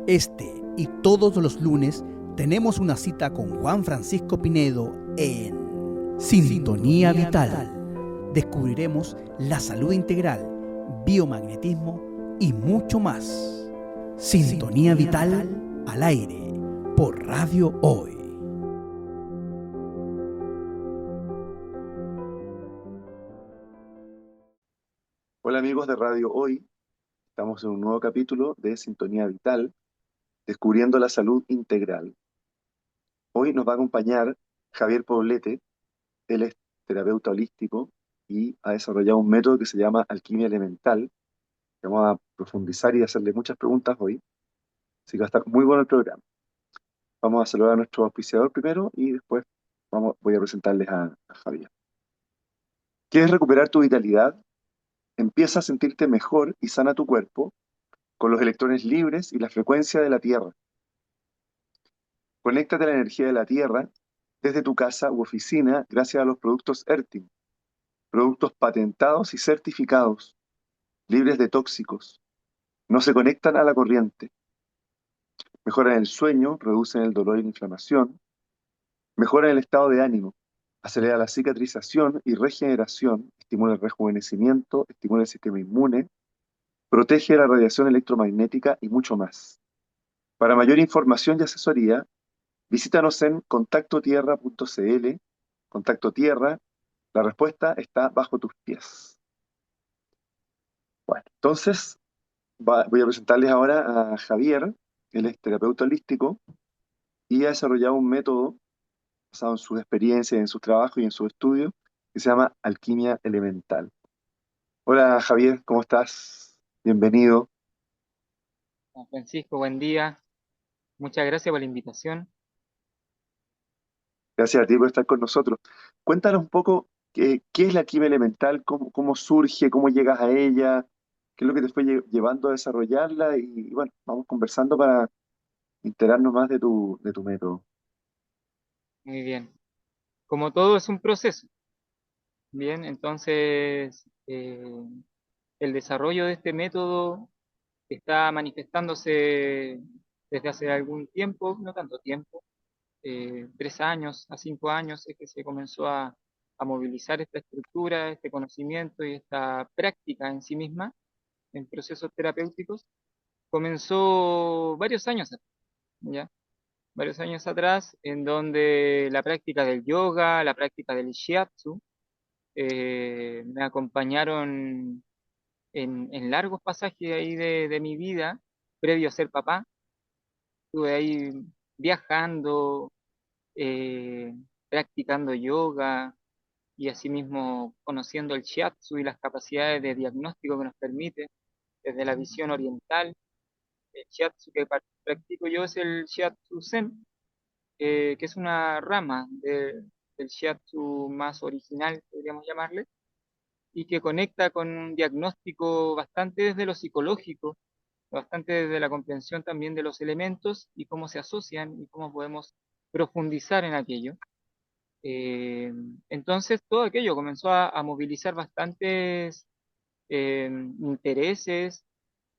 Este y todos los lunes tenemos una cita con Juan Francisco Pinedo en Sintonía Vital. Descubriremos la salud integral, biomagnetismo y mucho más. Sintonía Vital al aire por Radio Hoy. Hola amigos de Radio Hoy, estamos en un nuevo capítulo de Sintonía Vital, descubriendo la salud integral. Hoy nos va a acompañar Javier Poblete. Él es terapeuta holístico y ha desarrollado un método que se llama alquimia elemental, que vamos a profundizar y hacerle muchas preguntas hoy, así que va a estar muy bueno el programa. Vamos a saludar a nuestro auspiciador primero y después voy a presentarles a Javier. ¿Quieres recuperar tu vitalidad? Empieza a sentirte mejor y sana tu cuerpo con los electrones libres y la frecuencia de la Tierra. Conéctate a la energía de la Tierra desde tu casa u oficina gracias a los productos Ertin, productos patentados y certificados, libres de tóxicos. No se conectan a la corriente. Mejoran el sueño, reducen el dolor y la inflamación, mejoran el estado de ánimo, acelera la cicatrización y regeneración, estimula el rejuvenecimiento, estimula el sistema inmune, protege de la radiación electromagnética y mucho más. Para mayor información y asesoría, visítanos en contactotierra.cl. Contacto Tierra, la respuesta está bajo tus pies. Bueno, entonces voy a presentarles ahora a Javier. Él es terapeuta holístico y ha desarrollado un método basado en sus experiencias, en sus trabajos y en sus estudios que se llama alquimia elemental. Hola Javier, ¿cómo estás? Bienvenido. Juan Francisco, buen día. Muchas gracias por la invitación. Gracias a ti por estar con nosotros. Cuéntanos un poco qué es la alquimia elemental, cómo surge, cómo llegas a ella, qué es lo que te fue llevando a desarrollarla y bueno, vamos conversando para enterarnos más de tu método. Muy bien. Como todo es un proceso, bien, entonces el desarrollo de este método está manifestándose desde hace algún tiempo, no tanto tiempo, 3 años a 5 años es que se comenzó a movilizar esta estructura, este conocimiento y esta práctica en sí misma en procesos terapéuticos. Comenzó varios años atrás, ¿ya? Varios años atrás, en donde la práctica del yoga, la práctica del shiatsu, me acompañaron en largos pasajes ahí de mi vida, previo a ser papá. Estuve ahí viajando, eh, practicando yoga y asimismo conociendo el shiatsu y las capacidades de diagnóstico que nos permite desde la visión oriental. El shiatsu que practico yo es el shiatsu zen, que es una rama del shiatsu más original, podríamos llamarle, y que conecta con un diagnóstico bastante desde lo psicológico, bastante desde la comprensión también de los elementos y cómo se asocian y cómo podemos profundizar en aquello. Eh, entonces todo aquello comenzó a movilizar bastantes intereses,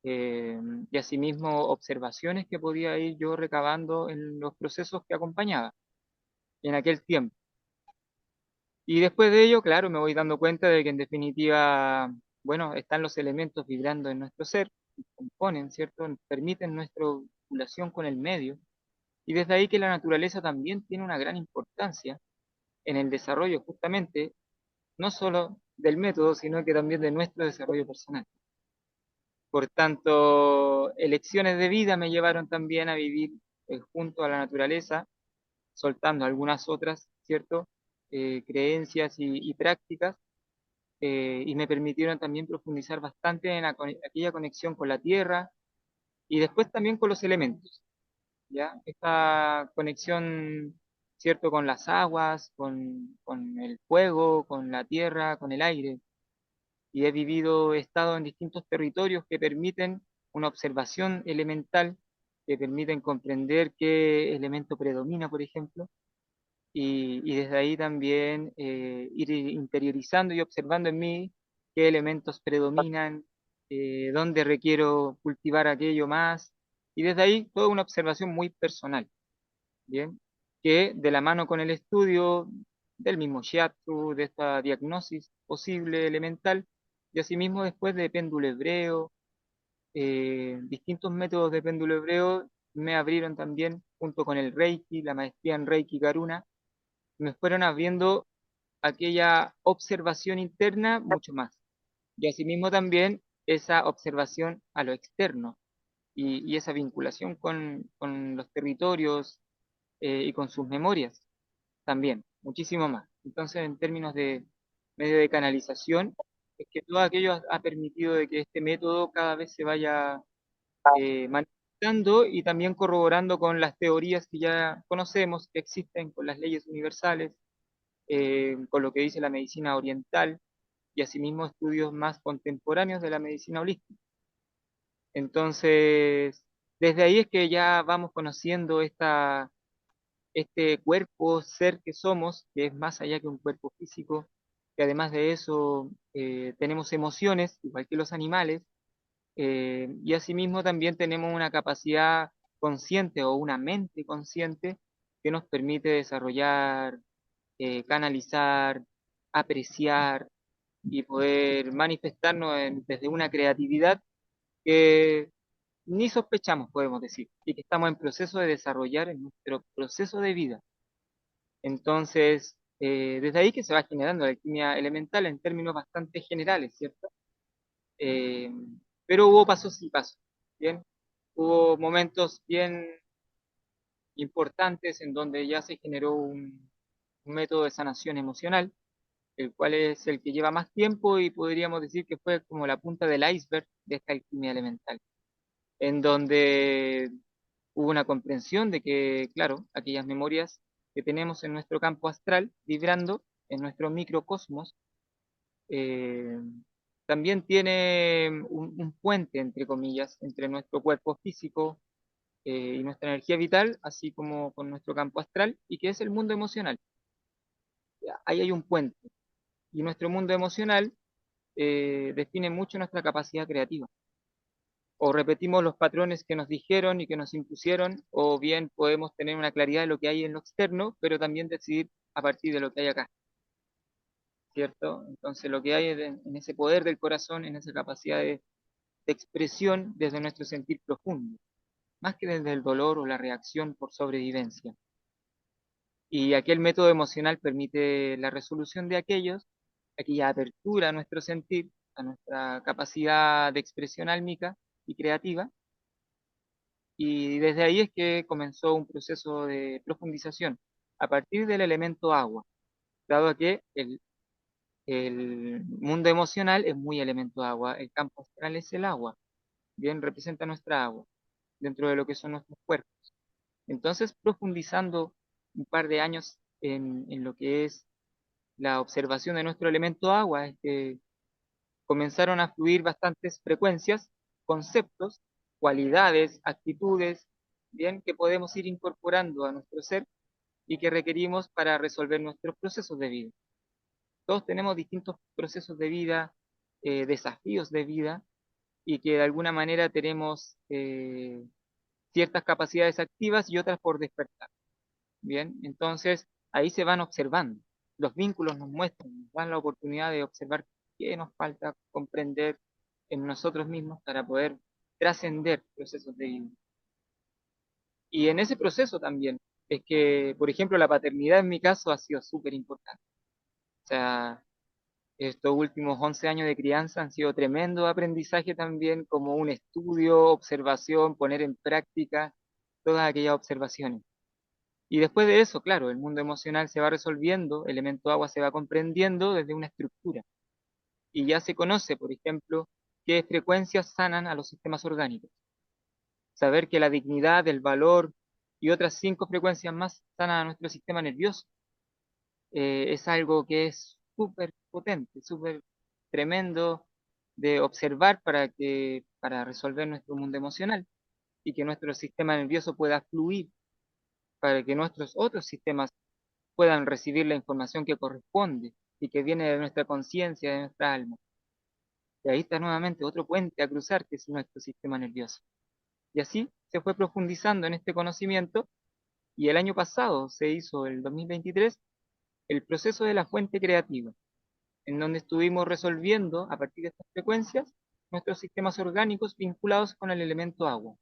eh, y asimismo observaciones que podía ir yo recabando en los procesos que acompañaba en aquel tiempo. Y después de ello, claro, me voy dando cuenta de que en definitiva, bueno, están los elementos vibrando en nuestro ser, componen, ¿cierto? Permiten nuestra vinculación con el medio. Y desde ahí que la naturaleza también tiene una gran importancia en el desarrollo justamente, no solo del método, sino que también de nuestro desarrollo personal. Por tanto, elecciones de vida me llevaron también a vivir junto a la naturaleza, soltando algunas otras, ¿cierto? Creencias y prácticas, y me permitieron también profundizar bastante en aquella conexión con la tierra y después también con los elementos, ¿ya? Esta conexión, ¿cierto? Con las aguas, con el fuego, con la tierra, con el aire. Y he estado en distintos territorios que permiten una observación elemental, que permiten comprender qué elemento predomina, por ejemplo, y desde ahí también ir interiorizando y observando en mí qué elementos predominan, dónde requiero cultivar aquello más, Y desde ahí toda una observación muy personal, ¿bien? Que de la mano con el estudio del mismo shiatsu, de esta diagnosis posible elemental, y asimismo después de péndulo hebreo, distintos métodos de péndulo hebreo me abrieron también, junto con el Reiki, la maestría en Reiki Karuna, me fueron abriendo aquella observación interna mucho más. Y asimismo también esa observación a lo externo y esa vinculación con los territorios y con sus memorias también, muchísimo más. Entonces, en términos de medio de canalización, es que todo aquello ha permitido de que este método cada vez se vaya manifestando y también corroborando con las teorías que ya conocemos, que existen, con las leyes universales, con lo que dice la medicina oriental y asimismo estudios más contemporáneos de la medicina holística. Entonces, desde ahí es que ya vamos conociendo este cuerpo, ser que somos, que es más allá que un cuerpo físico, que además de eso tenemos emociones, igual que los animales, y asimismo también tenemos una capacidad consciente o una mente consciente que nos permite desarrollar, canalizar, apreciar y poder manifestarnos desde una creatividad que ni sospechamos, podemos decir, y que estamos en proceso de desarrollar en nuestro proceso de vida. Entonces, desde ahí que se va generando la alquimia elemental en términos bastante generales, ¿cierto? Eh, pero hubo pasos y pasos, ¿bien? Hubo momentos bien importantes en donde ya se generó un método de sanación emocional, el cual es el que lleva más tiempo y podríamos decir que fue como la punta del iceberg de esta alquimia elemental, en donde hubo una comprensión de que, claro, aquellas memorias que tenemos en nuestro campo astral, vibrando en nuestro microcosmos, eh, también tiene un puente, entre comillas, entre nuestro cuerpo físico y nuestra energía vital, así como con nuestro campo astral, y que es el mundo emocional. Ahí hay un puente. Y nuestro mundo emocional define mucho nuestra capacidad creativa. O repetimos los patrones que nos dijeron y que nos impusieron, o bien podemos tener una claridad de lo que hay en lo externo, pero también decidir a partir de lo que hay acá, ¿cierto? Entonces lo que hay en ese poder del corazón, en esa capacidad de expresión desde nuestro sentir profundo, más que desde el dolor o la reacción por sobrevivencia. Y aquel método emocional permite la resolución de aquella apertura a nuestro sentir, a nuestra capacidad de expresión álmica y creativa, y desde ahí es que comenzó un proceso de profundización a partir del elemento agua, dado que el mundo emocional es muy elemento agua, el campo astral es el agua, bien representa nuestra agua dentro de lo que son nuestros cuerpos. Entonces, profundizando un par de años en lo que es la observación de nuestro elemento agua, es que comenzaron a fluir bastantes frecuencias, conceptos, cualidades, actitudes, bien, que podemos ir incorporando a nuestro ser y que requerimos para resolver nuestros procesos de vida. Todos tenemos distintos procesos de vida, desafíos de vida, y que de alguna manera tenemos ciertas capacidades activas y otras por despertar. Bien, entonces ahí se van observando. Los vínculos nos muestran, nos dan la oportunidad de observar qué nos falta comprender en nosotros mismos para poder trascender procesos de vida. Y en ese proceso también es que, por ejemplo, la paternidad en mi caso ha sido súper importante. O sea, estos últimos 11 años de crianza han sido tremendo aprendizaje también, como un estudio, observación, poner en práctica todas aquellas observaciones. Y después de eso, claro, el mundo emocional se va resolviendo, el elemento agua se va comprendiendo desde una estructura. Y ya se conoce, por ejemplo, qué frecuencias sanan a los sistemas orgánicos. Saber que la dignidad, el valor y otras 5 frecuencias más sanan a nuestro sistema nervioso. Es algo que es súper potente, súper tremendo de observar para resolver nuestro mundo emocional y que nuestro sistema nervioso pueda fluir, para que nuestros otros sistemas puedan recibir la información que corresponde y que viene de nuestra conciencia, de nuestra alma. Y ahí está nuevamente otro puente a cruzar, que es nuestro sistema nervioso. Y así se fue profundizando en este conocimiento y el año pasado se hizo, el 2023, el proceso de la fuente creativa, en donde estuvimos resolviendo a partir de estas frecuencias nuestros sistemas orgánicos vinculados con el elemento agua.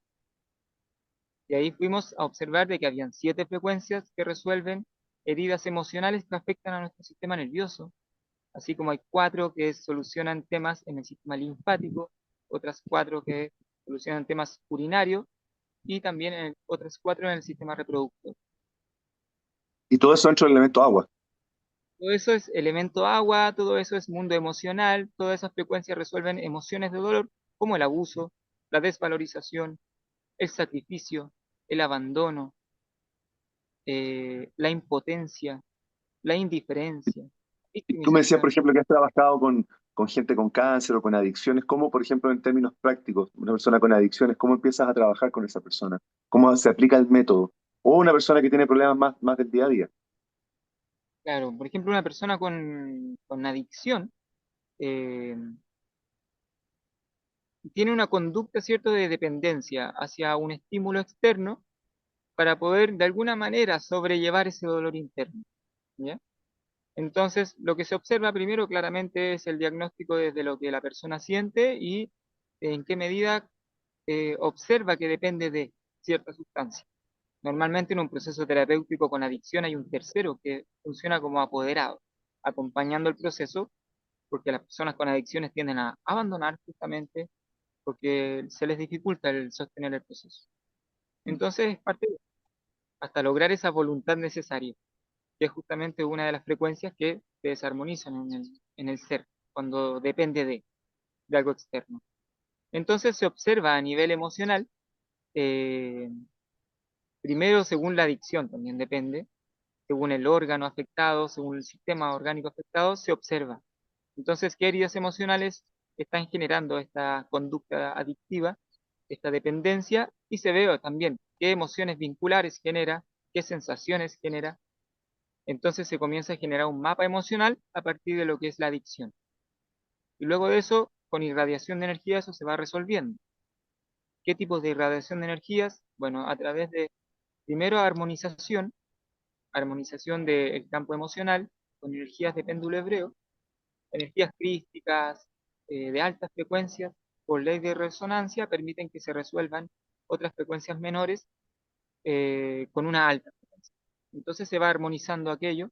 Y ahí fuimos a observar de que habían 7 frecuencias que resuelven heridas emocionales que afectan a nuestro sistema nervioso, así como hay 4 que solucionan temas en el sistema linfático, otras 4 que solucionan temas urinarios y también otras 4 en el sistema reproductor. Y todo eso dentro del elemento agua. Todo eso es elemento agua, todo eso es mundo emocional, todas esas frecuencias resuelven emociones de dolor como el abuso, la desvalorización, el sacrificio, el abandono, la impotencia, la indiferencia, Y tú me decías, por victimización. ejemplo, que has trabajado con gente con cáncer o con adicciones. ¿Cómo, por ejemplo, en términos prácticos, una persona con adicciones, cómo empiezas a trabajar con esa persona? ¿Cómo se aplica el método? O una persona que tiene problemas más del día a día. Claro, por ejemplo, una persona con adicción eh, tiene una conducta, ¿cierto?, de dependencia hacia un estímulo externo para poder de alguna manera sobrellevar ese dolor interno, ¿ya? Entonces, lo que se observa primero claramente es el diagnóstico desde lo que la persona siente y en qué medida observa que depende de cierta sustancia. Normalmente en un proceso terapéutico con adicción hay un tercero que funciona como apoderado, acompañando el proceso, porque las personas con adicciones tienden a abandonar justamente porque se les dificulta el sostener el proceso. Entonces es parte hasta lograr esa voluntad necesaria, que es justamente una de las frecuencias que se desarmonizan en el ser, cuando depende de algo externo. Entonces se observa a nivel emocional, eh, primero según la adicción también depende, según el órgano afectado, según el sistema orgánico afectado, se observa. Entonces, ¿qué heridas emocionales están generando esta conducta adictiva, esta dependencia? Y se ve también qué emociones vinculares genera, qué sensaciones genera. Entonces se comienza a generar un mapa emocional a partir de lo que es la adicción. Y luego de eso, con irradiación de energía, eso se va resolviendo. ¿Qué tipos de irradiación de energías? Bueno, a través de, primero, armonización del campo emocional con energías de péndulo hebreo, energías crísticas de altas frecuencias, por ley de resonancia, permiten que se resuelvan otras frecuencias menores con una alta frecuencia. Entonces se va armonizando aquello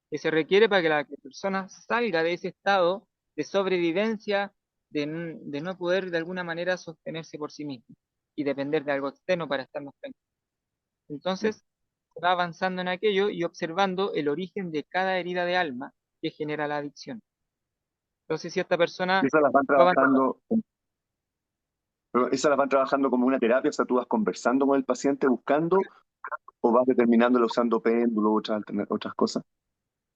que se requiere para que la persona salga de ese estado de sobrevivencia, de no poder de alguna manera sostenerse por sí mismo y depender de algo externo para estar más tranquilo. Entonces, se va avanzando en aquello y observando el origen de cada herida de alma que genera la adicción. Entonces, si esta Y persona esas las van fue abandonada, trabajando, pero esas las van trabajando como una terapia, o sea, tú vas conversando con el paciente buscando o vas determinándolo usando péndulo u otras cosas.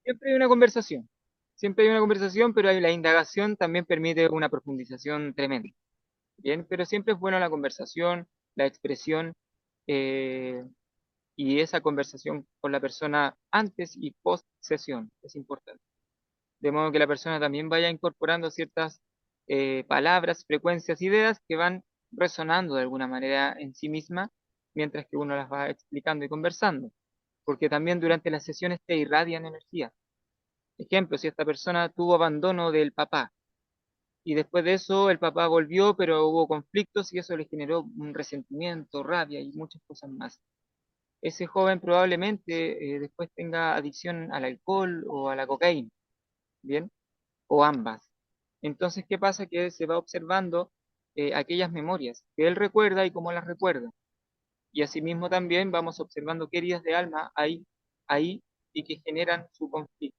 siempre hay una conversación. Siempre hay una conversación, pero ahí la indagación también permite una profundización tremenda. Bien, pero siempre es bueno la conversación, la expresión eh, y esa conversación con la persona antes y post sesión es importante. De modo que la persona también vaya incorporando ciertas palabras, frecuencias, ideas que van resonando de alguna manera en sí misma mientras que uno las va explicando y conversando. Porque también durante las sesiones te irradian energía. Ejemplo, si esta persona tuvo abandono del papá y después de eso el papá volvió, pero hubo conflictos y eso le generó un resentimiento, rabia y muchas cosas más. Ese joven probablemente después tenga adicción al alcohol o a la cocaína, ¿bien? O ambas. Entonces, ¿qué pasa? Que se va observando aquellas memorias que él recuerda y cómo las recuerda. Y asimismo también vamos observando qué heridas de alma hay ahí y que generan su conflicto.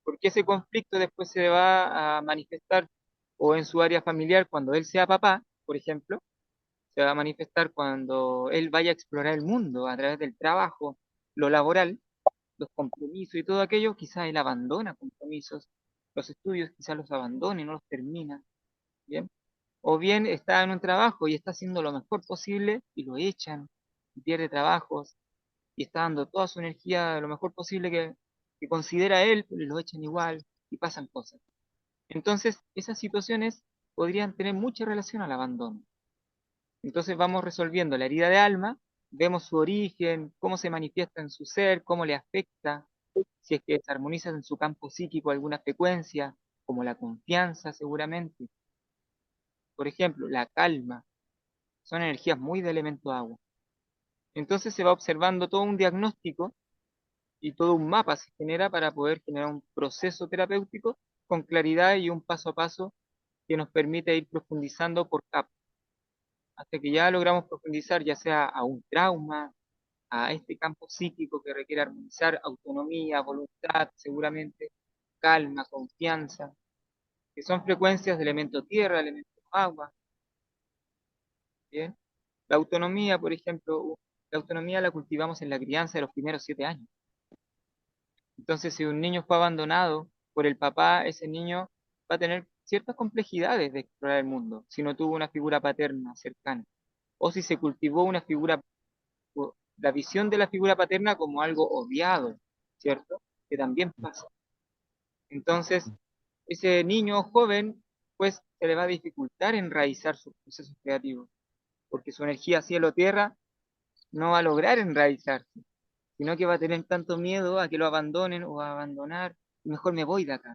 Porque ese conflicto después se va a manifestar o en su área familiar cuando él sea papá, por ejemplo, se va a manifestar cuando él vaya a explorar el mundo a través del trabajo, lo laboral, los compromisos y todo aquello, quizás él abandona compromisos, los estudios quizás los abandone, no los termina, ¿bien? O bien está en un trabajo y está haciendo lo mejor posible y lo echan, y pierde trabajos y está dando toda su energía lo mejor posible que considera él, pero lo echan igual y pasan cosas. Entonces, esas situaciones podrían tener mucha relación al abandono. Entonces vamos resolviendo la herida de alma, vemos su origen, cómo se manifiesta en su ser, cómo le afecta, si es que desarmoniza en su campo psíquico alguna frecuencia, como la confianza seguramente. Por ejemplo, la calma, son energías muy de elemento agua. Entonces se va observando todo un diagnóstico y todo un mapa se genera para poder generar un proceso terapéutico con claridad y un paso a paso que nos permite ir profundizando por capas, hasta que ya logramos profundizar ya sea a un trauma, a este campo psíquico que requiere armonizar autonomía, voluntad, seguramente, calma, confianza, que son frecuencias de elemento tierra, elemento agua, ¿bien? La autonomía, por ejemplo, la autonomía la cultivamos en la crianza de los primeros 7 años. Entonces, si un niño fue abandonado por el papá, ese niño va a tener ciertas complejidades de explorar el mundo, si no tuvo una figura paterna cercana, o si se cultivó una figura, la visión de la figura paterna como algo odiado, ¿cierto? Que también pasa. Entonces, ese niño joven, pues se le va a dificultar enraizar sus procesos creativos, porque su energía cielo-tierra no va a lograr enraizarse, sino que va a tener tanto miedo a que lo abandonen o a abandonar, mejor me voy de acá,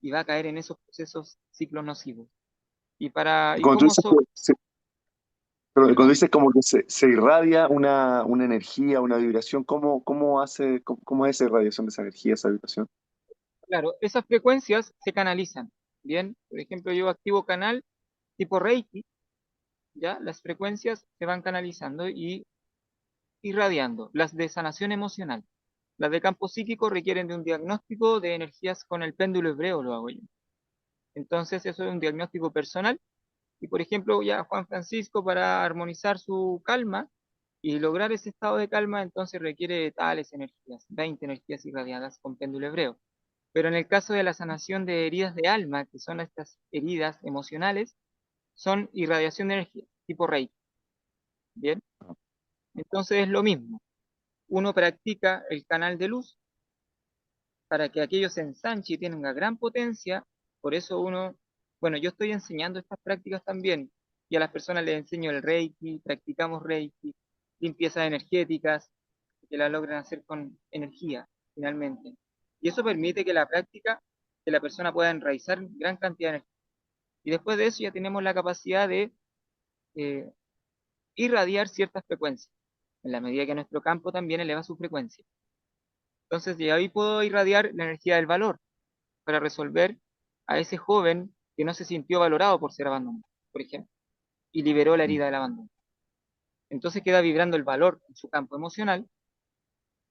y va a caer en esos procesos ciclos nocivos. Y ¿Y cuando tú cómo dices que pero cuando perdón? dices como que se irradia una energía, una vibración, ¿cómo es esa irradiación de esa energía, esa vibración? Claro, esas frecuencias se canalizan, ¿bien? Por ejemplo, yo activo canal tipo Reiki, ¿ya? Las frecuencias se van canalizando y irradiando. Las de sanación emocional. Las de campo psíquico requieren de un diagnóstico de energías con el péndulo hebreo, lo hago yo. Entonces, eso es un diagnóstico personal. Y por ejemplo, ya Juan Francisco, para armonizar su calma y lograr ese estado de calma, entonces requiere de tales energías, 20 energías irradiadas con péndulo hebreo. Pero en el caso de la sanación de heridas de alma, que son estas heridas emocionales, son irradiación de energía, tipo Reiki. ¿Bien? Entonces es lo mismo. Uno practica el canal de luz para que aquello se ensanche y tenga gran potencia. Por eso bueno, yo estoy enseñando estas prácticas también y a las personas les enseño el Reiki, practicamos Reiki, limpiezas energéticas, que la logran hacer con energía, finalmente. Y eso permite que la práctica, que la persona pueda enraizar gran cantidad de energía. Y después de eso ya tenemos la capacidad de eh, irradiar ciertas frecuencias, en la medida que nuestro campo también eleva su frecuencia. Entonces, de ahí puedo irradiar la energía del valor para resolver a ese joven que no se sintió valorado por ser abandonado, por ejemplo, y liberó la herida del abandono. Entonces queda vibrando el valor en su campo emocional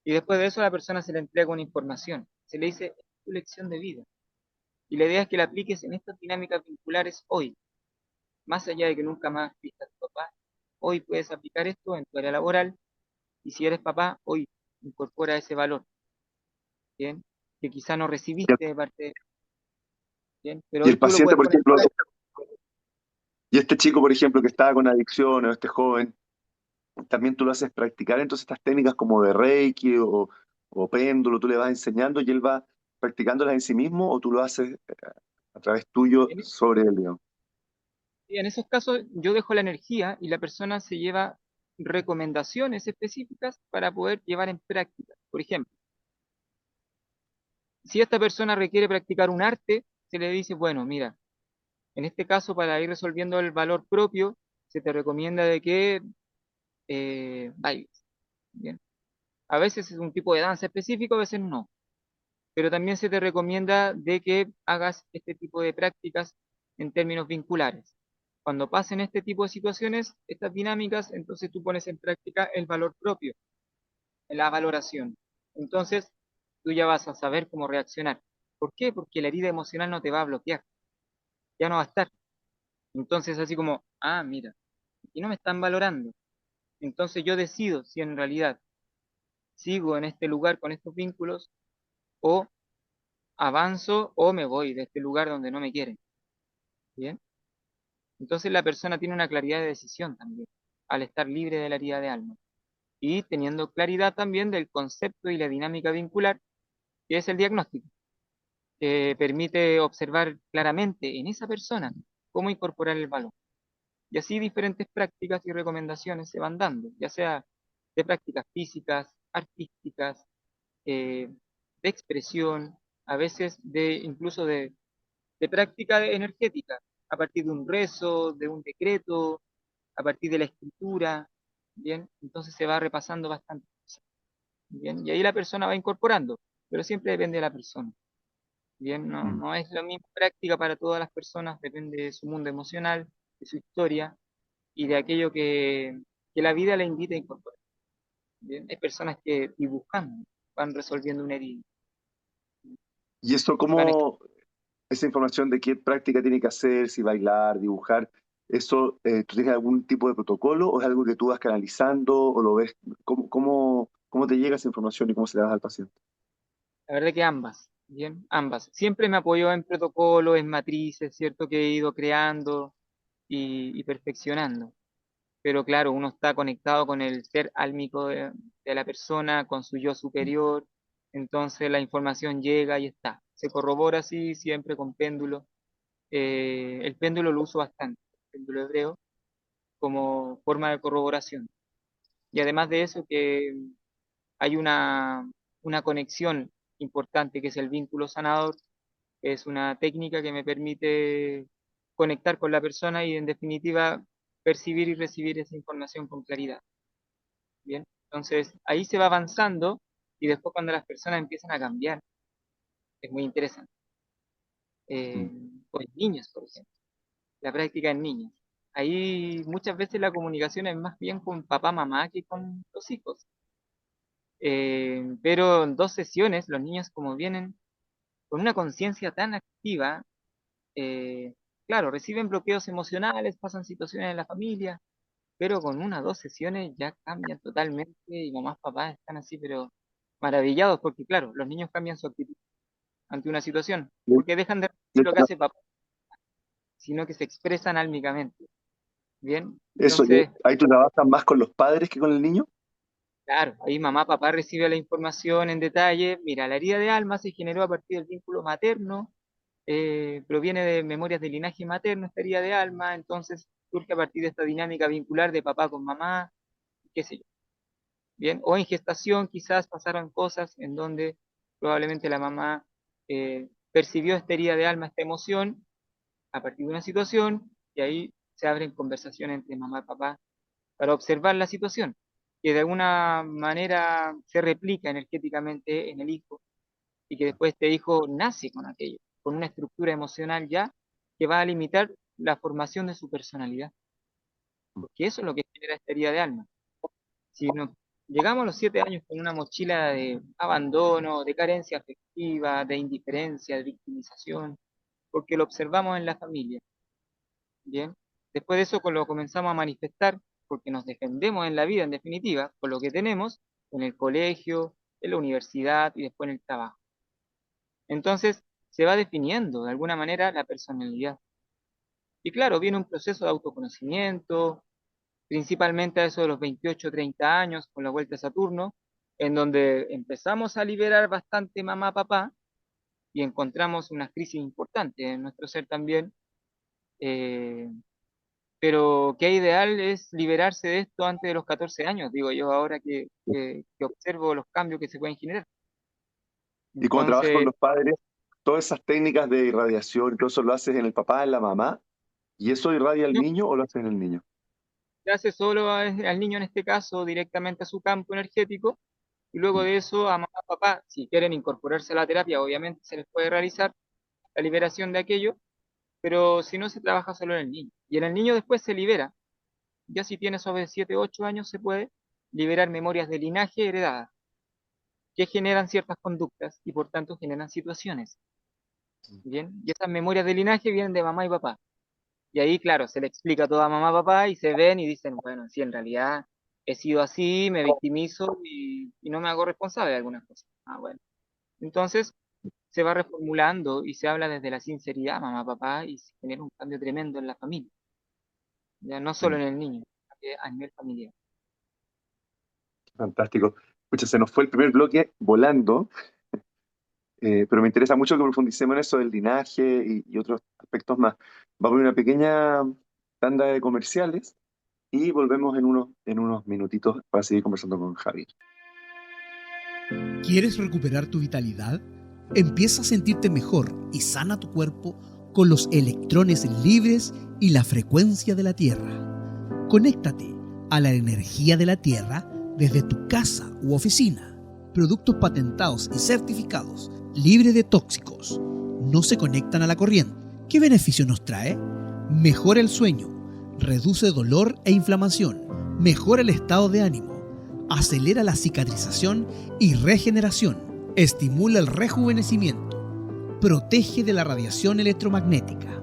y después de eso a la persona se le entrega una información. Se le dice, es tu lección de vida. Y la idea es que la apliques en estas dinámicas vinculares hoy, más allá de que nunca más viste a tu papá. Hoy puedes aplicar esto en tu área laboral y si eres papá, hoy incorpora ese valor, ¿bien? Que quizá no recibiste de parte de, ¿bien? Pero Y hoy el tú lo paciente, puedes por ejemplo, conectar. y este chico, por ejemplo, que estaba con adicciones, o este joven, también tú lo haces practicar, entonces estas técnicas como de Reiki o péndulo, tú le vas enseñando y él va practicándolas en sí mismo o tú lo haces a través tuyo En, sobre él, digamos. en esos casos yo dejo la energía y la persona se lleva recomendaciones específicas para poder llevar en práctica. Por ejemplo, si esta persona requiere practicar un arte, se le dice, bueno, mira, en este caso para ir resolviendo el valor propio, se te recomienda de que bailes. Bien. A veces es un tipo de danza específico, a veces no. Pero también se te recomienda de que hagas este tipo de prácticas en términos vinculares. Cuando pasen este tipo de situaciones, estas dinámicas, entonces tú pones en práctica el valor propio, la valoración. Entonces, tú ya vas a saber cómo reaccionar. ¿Por qué? Porque la herida emocional no te va a bloquear, ya no va a estar. Entonces, así como, ah, mira, aquí no me están valorando. Entonces yo decido si en realidad sigo en este lugar con estos vínculos o avanzo o me voy de este lugar donde no me quieren. ¿Bien? Entonces la persona tiene una claridad de decisión también, al estar libre de la herida de alma. Y teniendo claridad también del concepto y la dinámica vincular, que es el diagnóstico, que permite observar claramente en esa persona cómo incorporar el valor. Y así diferentes prácticas y recomendaciones se van dando, ya sea de prácticas físicas, artísticas, eh, de expresión, a veces incluso de práctica energética, a partir de un rezo, de un decreto, a partir de la escritura, ¿bien? Entonces se va repasando bastante, ¿bien? Y ahí la persona va incorporando, pero siempre depende de la persona, ¿bien? No, Mm. no es la misma práctica para todas las personas, depende de su mundo emocional, de su historia y de aquello que la vida le invita a incorporar, ¿bien? Hay personas que dibujando van resolviendo una herida, ¿Y eso van cómo, esa información de qué práctica tiene que hacer, si bailar, dibujar, eso, ¿tú tienes algún tipo de protocolo o es algo que tú vas canalizando o lo ves? ¿Cómo te llega esa información y cómo se la das al paciente? La verdad que ambas, bien, ambas. Siempre me apoyo en protocolos, en matrices, ¿cierto? Que he ido creando y perfeccionando. Pero claro, uno está conectado con el ser álmico de la persona, con su yo superior, entonces la información llega y está. Se corrobora así, siempre con péndulo. El péndulo lo uso bastante, el péndulo hebreo, como forma de corroboración. Y además de eso, que hay una conexión importante que es el vínculo sanador. Es una técnica que me permite conectar con la persona y en definitiva percibir y recibir esa información con claridad. Bien, entonces ahí se va avanzando y después cuando las personas empiezan a cambiar, es muy interesante. Mm. Eh, o en niños, por ejemplo, la práctica en niños. Ahí muchas veces la comunicación es más bien con papá, mamá que con los hijos. Pero en 2 sesiones los niños como vienen con una conciencia tan activa, eh, claro, reciben bloqueos emocionales, pasan situaciones en la familia, pero con 1 o 2 sesiones ya cambian totalmente y mamás, papás están así, pero maravillados porque, claro, los niños cambian su actitud ante una situación, Y- porque dejan de y repetir lo que hace papá, sino que se expresan álmicamente. Bien, Eso, entonces, ahí tú trabajas más con los padres que con el niño. claro, ahí mamá, papá recibe la información en detalle. Mira, la herida de alma se generó a partir del vínculo materno, proviene de memorias de linaje materno, esta herida de alma, entonces surge a partir de esta dinámica vincular de papá con mamá, qué sé yo. Bien, o en gestación quizás pasaron cosas en donde probablemente la mamá percibió esta herida de alma, esta emoción, a partir de una situación, y ahí se abren conversaciones entre mamá y papá para observar la situación, que de alguna manera se replica energéticamente en el hijo, y que después este hijo nace con aquello, con una estructura emocional ya que va a limitar la formación de su personalidad, porque eso es lo que genera esta herida de alma. Si nos llegamos a los 7 años con una mochila de abandono, de carencia afectiva, de indiferencia, de victimización, porque lo observamos en la familia, ¿bien? Después de eso lo comenzamos a manifestar porque nos defendemos en la vida, en definitiva, con lo que tenemos en el colegio, en la universidad y después en el trabajo. Entonces, se va definiendo de alguna manera la personalidad. Y claro, viene un proceso de autoconocimiento, principalmente a eso de los 28 30 años, con la vuelta a Saturno, en donde empezamos a liberar bastante mamá, papá, y encontramos una crisis importante en nuestro ser también, eh, pero qué ideal es liberarse de esto antes de los 14 años, digo yo ahora que observo los cambios que se pueden generar. Y cuando trabajas con Entonces, los padres, todas esas técnicas de irradiación, todo eso lo haces en el papá, en la mamá, y eso irradia al no niño o lo haces en el niño. se hace solo al niño en este caso directamente a su campo energético, y luego Mm. de eso a mamá, papá, si quieren incorporarse a la terapia, obviamente se les puede realizar la liberación de aquello, pero si no se trabaja solo en el niño. Y en el niño después se libera, ya si tiene sobre 7 8 años se puede liberar memorias de linaje heredadas, que generan ciertas conductas y por tanto generan situaciones, ¿bien? Y esas memorias de linaje vienen de mamá y papá. Y ahí, claro, se le explica todo a mamá y papá y se ven y dicen, bueno, sí, en realidad he sido así, me victimizo y no me hago responsable de algunas cosas. Ah, bueno. Entonces se va reformulando y se habla desde la sinceridad, mamá, papá, y se genera un cambio tremendo en la familia, ya no solo Mm. en el niño, sino que a nivel familiar. Fantástico. Escucha, se nos fue el primer bloque volando, pero me interesa mucho que profundicemos en eso del linaje y otros aspectos más. Vamos a ver una pequeña tanda de comerciales y volvemos en unos minutitos para seguir conversando con Javier. ¿Quieres recuperar tu vitalidad? Empieza a sentirte mejor y sana tu cuerpo con los electrones libres y la frecuencia de la Tierra. Conéctate a la energía de la Tierra desde tu casa u oficina. Productos patentados y certificados, libres de tóxicos, no se conectan a la corriente. ¿Qué beneficio nos trae? Mejora el sueño, reduce dolor e inflamación, mejora el estado de ánimo, acelera la cicatrización y regeneración, estimula el rejuvenecimiento, protege de la radiación electromagnética.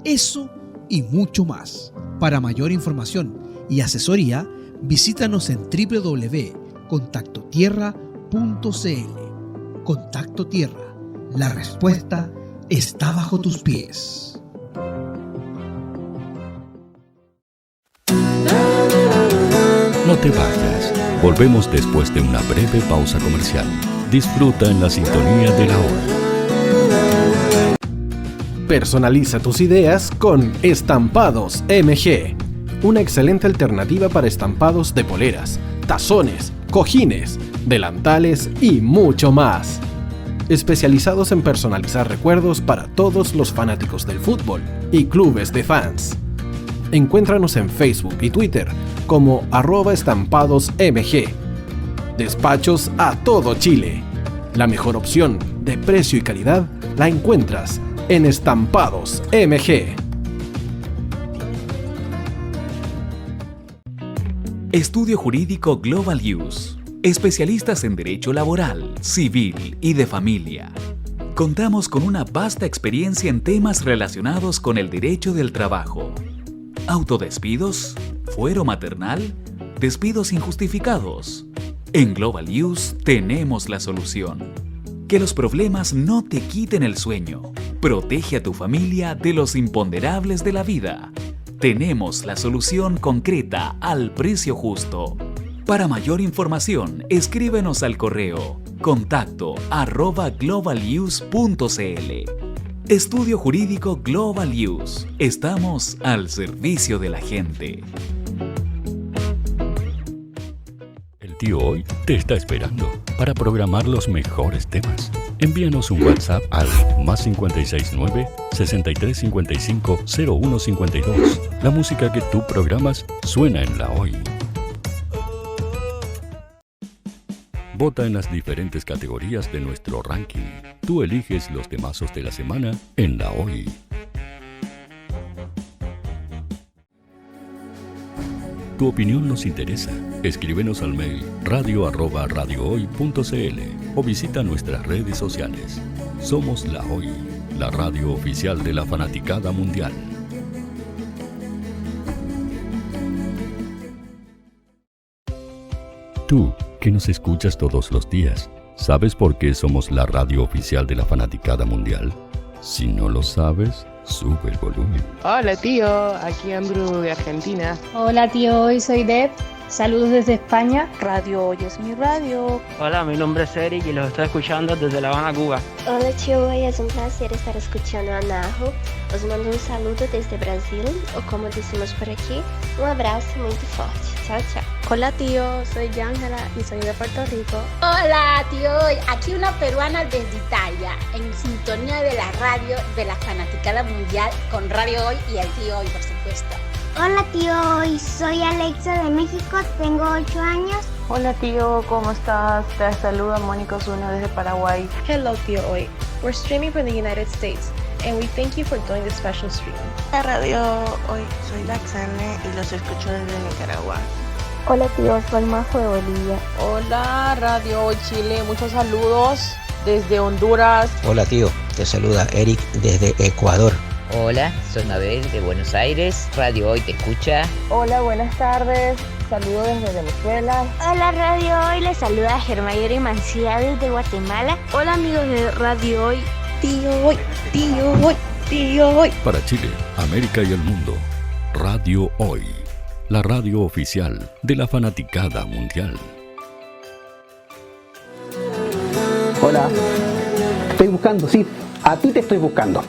Eso y mucho más. Para mayor información y asesoría, visítanos en www.contactotierra.cl. Contacto Tierra, la respuesta está bajo tus pies. No te vayas. Volvemos después de una breve pausa comercial. Disfruta en la sintonía de la hora. Personaliza tus ideas con Estampados MG. Una excelente alternativa para estampados de poleras, tazones, cojines, delantales y mucho más. Especializados en personalizar recuerdos para todos los fanáticos del fútbol y clubes de fans. Encuéntranos en Facebook y Twitter como @estampadosmg. Despachos a todo Chile. La mejor opción de precio y calidad la encuentras en Estampados MG. Estudio Jurídico Global Use. Especialistas en Derecho Laboral, Civil y de Familia. Contamos con una vasta experiencia en temas relacionados con el derecho del trabajo. Autodespidos, fuero maternal, despidos injustificados. En Global Use tenemos la solución. Que los problemas no te quiten el sueño. Protege a tu familia de los imponderables de la vida. Tenemos la solución concreta al precio justo. Para mayor información, escríbenos al correo contacto@globaluse.cl. Estudio Jurídico Global Use. Estamos al servicio de la gente. El tío Hoy te está esperando para programar los mejores temas. Envíanos un WhatsApp al +569 6355 0152. La música que tú programas suena en La Hoy. Vota en las diferentes categorías de nuestro ranking. Tú eliges los temazos de la semana en La Hoy. Tu opinión nos interesa. Escríbenos al mail radio@radiohoy.cl o visita nuestras redes sociales. Somos La Hoy, la radio oficial de la fanaticada mundial. Tú, que nos escuchas todos los días, ¿sabes por qué somos la radio oficial de la fanaticada mundial? Si no lo sabes, sube el volumen. Hola tío, aquí Andrew de Argentina. Hola tío, hoy soy Deb. Saludos desde España. Radio Hoy es mi radio. Hola, mi nombre es Eric y los estoy escuchando desde La Habana, Cuba. Hola tío, hoy es un placer estar escuchando a Najo. Os mando un saludo desde Brasil, o como decimos por aquí, un abrazo muy fuerte. Chao, chao. Hola tío, soy Ángela y soy de Puerto Rico. Hola tío, aquí una peruana desde Italia, en sintonía de la radio de la fanaticada mundial con Radio Hoy y el tío Hoy, por supuesto. Hola tío, Hoy soy Alexa de México, tengo 8 años. Hola tío, ¿cómo estás? Te saluda Mónica Osuna desde Paraguay. Hello tío Hoy, we're streaming from the United States and we thank you for doing this special stream. La Radio Hoy, soy Laxane y los escucho desde Nicaragua. Hola tío, soy Majo de Bolivia. Hola Radio Hoy Chile, muchos saludos desde Honduras. Hola tío, te saluda Eric desde Ecuador. Hola, soy Mabel de Buenos Aires, Radio Hoy te escucha. Hola, buenas tardes, saludos desde Venezuela. Hola Radio Hoy, les saluda Germayori Mancía desde Guatemala. Hola amigos de Radio Hoy, tío Hoy, tío Hoy, tío Hoy. Para Chile, América y el mundo, Radio Hoy, la radio oficial de la fanaticada mundial. Hola, estoy buscando, sí, a ti te estoy buscando.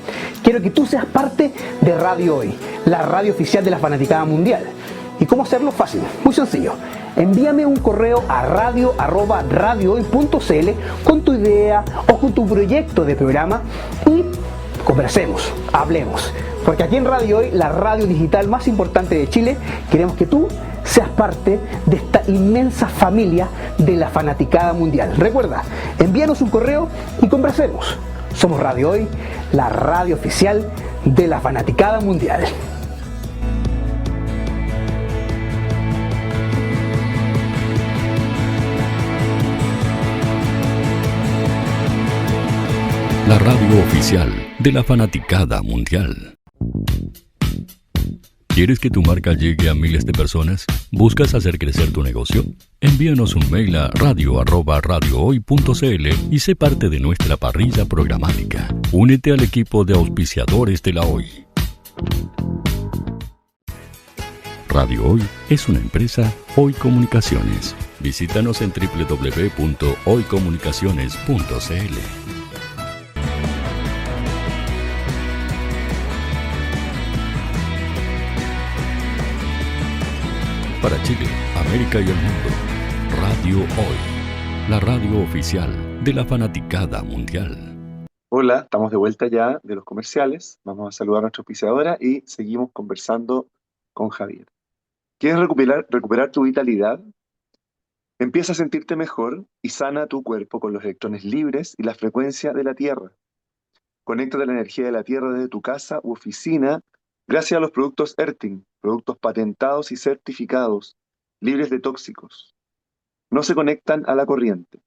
quiero que tú seas parte de Radio Hoy, la radio oficial de la Fanaticada Mundial. ¿Y cómo hacerlo? Fácil, muy sencillo. Envíame un correo a radio@radiohoy.cl con tu idea o con tu proyecto de programa y conversemos, hablemos. Porque aquí en Radio Hoy, la radio digital más importante de Chile, queremos que tú seas parte de esta inmensa familia de la Fanaticada Mundial. Recuerda, envíanos un correo y conversemos. Somos Radio Hoy, la radio oficial de la Fanaticada Mundial. La radio oficial de la Fanaticada Mundial. ¿Quieres que tu marca llegue a miles de personas? ¿Buscas hacer crecer tu negocio? Envíanos un mail a radio@radiohoy.cl y sé parte de nuestra parrilla programática. Únete al equipo de auspiciadores de la Hoy. Radio Hoy es una empresa Hoy Comunicaciones. Visítanos en www.hoycomunicaciones.cl. Para Chile, América y el mundo, Radio Hoy, la radio oficial de la Fanaticada Mundial. Hola, estamos de vuelta ya de los comerciales. Vamos a saludar a nuestra auspiciadora y seguimos conversando con Javier. ¿Quieres recuperar tu vitalidad? Empieza a sentirte mejor y sana tu cuerpo con los electrones libres y la frecuencia de la Tierra. Conéctate a la energía de la Tierra desde tu casa u oficina gracias a los productos Erting, productos patentados y certificados, libres de tóxicos. No se conectan a la corriente.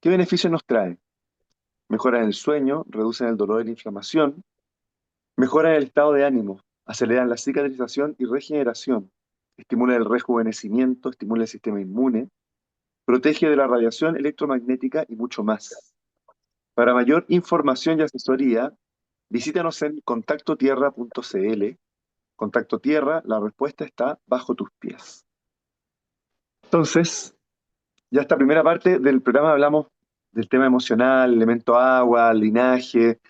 ¿Qué beneficios nos trae? Mejoran el sueño, reducen el dolor y la inflamación, mejoran el estado de ánimo, aceleran la cicatrización y regeneración, estimula el rejuvenecimiento, estimula el sistema inmune, protege de la radiación electromagnética y mucho más. Para mayor información y asesoría, visítanos en contactotierra.cl. Contacto Tierra, la respuesta está bajo tus pies. Entonces, ya esta primera parte del programa hablamos del tema emocional, elemento agua, linaje,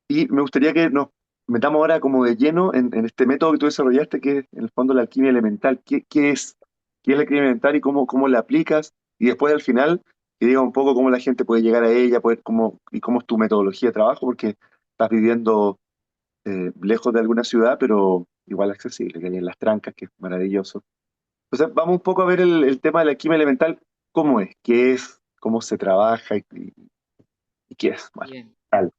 y me gustaría que nos metamos ahora como de lleno en este método que tú desarrollaste, que es en el fondo la alquimia elemental. ¿Qué es la alquimia elemental y cómo la aplicas? Y después al final, que diga un poco cómo la gente puede llegar a ella, cómo es tu metodología de trabajo, porque estás viviendo lejos de alguna ciudad, pero igual accesible, que hay en Las Trancas, que es maravilloso. Entonces, vamos un poco a ver el tema de la alquimia elemental, cómo es, qué es, cómo se trabaja y qué es. Bien. Vale.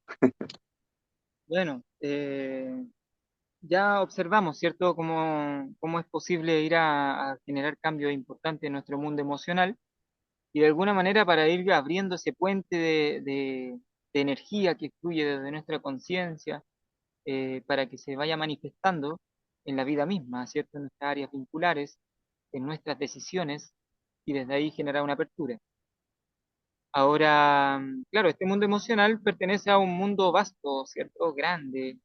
Bueno, ya observamos, ¿cierto?, cómo es posible ir a generar cambios importantes en nuestro mundo emocional y de alguna manera para ir abriendo ese puente de energía que fluye desde nuestra conciencia, para que se vaya manifestando en la vida misma, ¿cierto?, en nuestras áreas vinculares, en nuestras decisiones, y desde ahí generar una apertura. Ahora, claro, este mundo emocional pertenece a un mundo vasto, ¿cierto?, grande,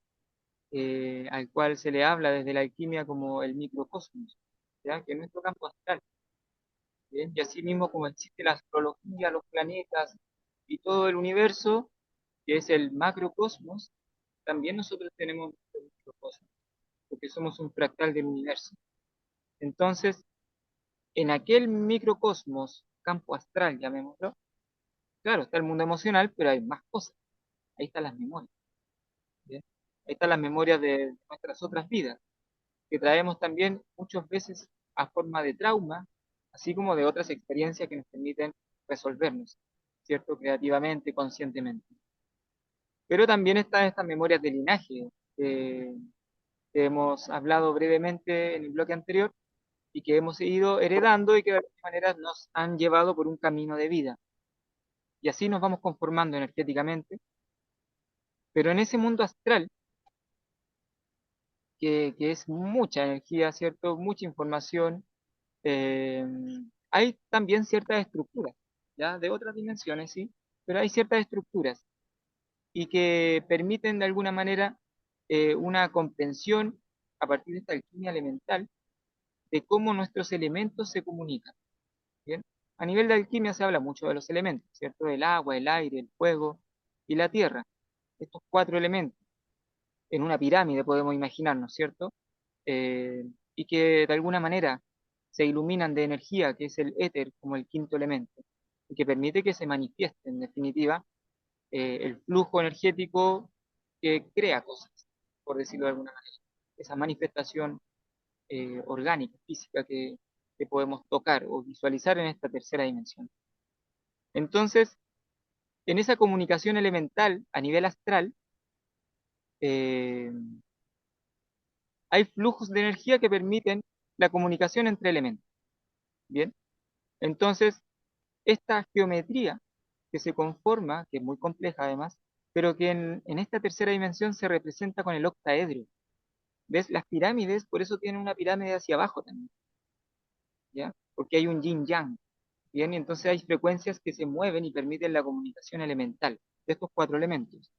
al cual se le habla desde la alquimia como el microcosmos, ¿ya?, que es nuestro campo astral. ¿Bien? Y así mismo como existe la astrología, los planetas y todo el universo, que es el macrocosmos, también nosotros tenemos nuestro microcosmos, porque somos un fractal del universo. Entonces, en aquel microcosmos, campo astral, llamémoslo, claro, está el mundo emocional, pero hay más cosas. Ahí están las memorias. ¿Bien? Ahí están las memorias de nuestras otras vidas, que traemos también muchas veces a forma de trauma, así como de otras experiencias que nos permiten resolvernos, ¿cierto?, creativamente, conscientemente. Pero también están estas memorias de linaje, que hemos hablado brevemente en el bloque anterior, y que hemos ido heredando y que de alguna manera nos han llevado por un camino de vida. Y así nos vamos conformando energéticamente. Pero en ese mundo astral, que es mucha energía, ¿cierto?, mucha información, hay también ciertas estructuras, ¿ya?, de otras dimensiones, sí, pero hay ciertas estructuras y que permiten de alguna manera una comprensión a partir de esta alquimia elemental de cómo nuestros elementos se comunican. ¿Bien? A nivel de alquimia se habla mucho de los elementos, ¿cierto? El agua, el aire, el fuego y la tierra, estos 4 elementos. en una pirámide, podemos imaginarnos, ¿cierto? Y que de alguna manera se iluminan de energía, que es el éter como el quinto elemento, y que permite que se manifieste, en definitiva, el flujo energético que crea cosas, por decirlo de alguna manera. Esa manifestación orgánica, física, que podemos tocar o visualizar en esta tercera dimensión. Entonces, en esa comunicación elemental a nivel astral, hay flujos de energía que permiten la comunicación entre elementos. Bien, entonces, esta geometría que se conforma, que es muy compleja además, pero que en esta tercera dimensión se representa con el octaedro. ¿Ves? Las pirámides, por eso tienen una pirámide hacia abajo también, ¿ya? Porque hay un yin-yang, ¿bien? Y entonces hay frecuencias que se mueven y permiten la comunicación elemental de estos cuatro elementos.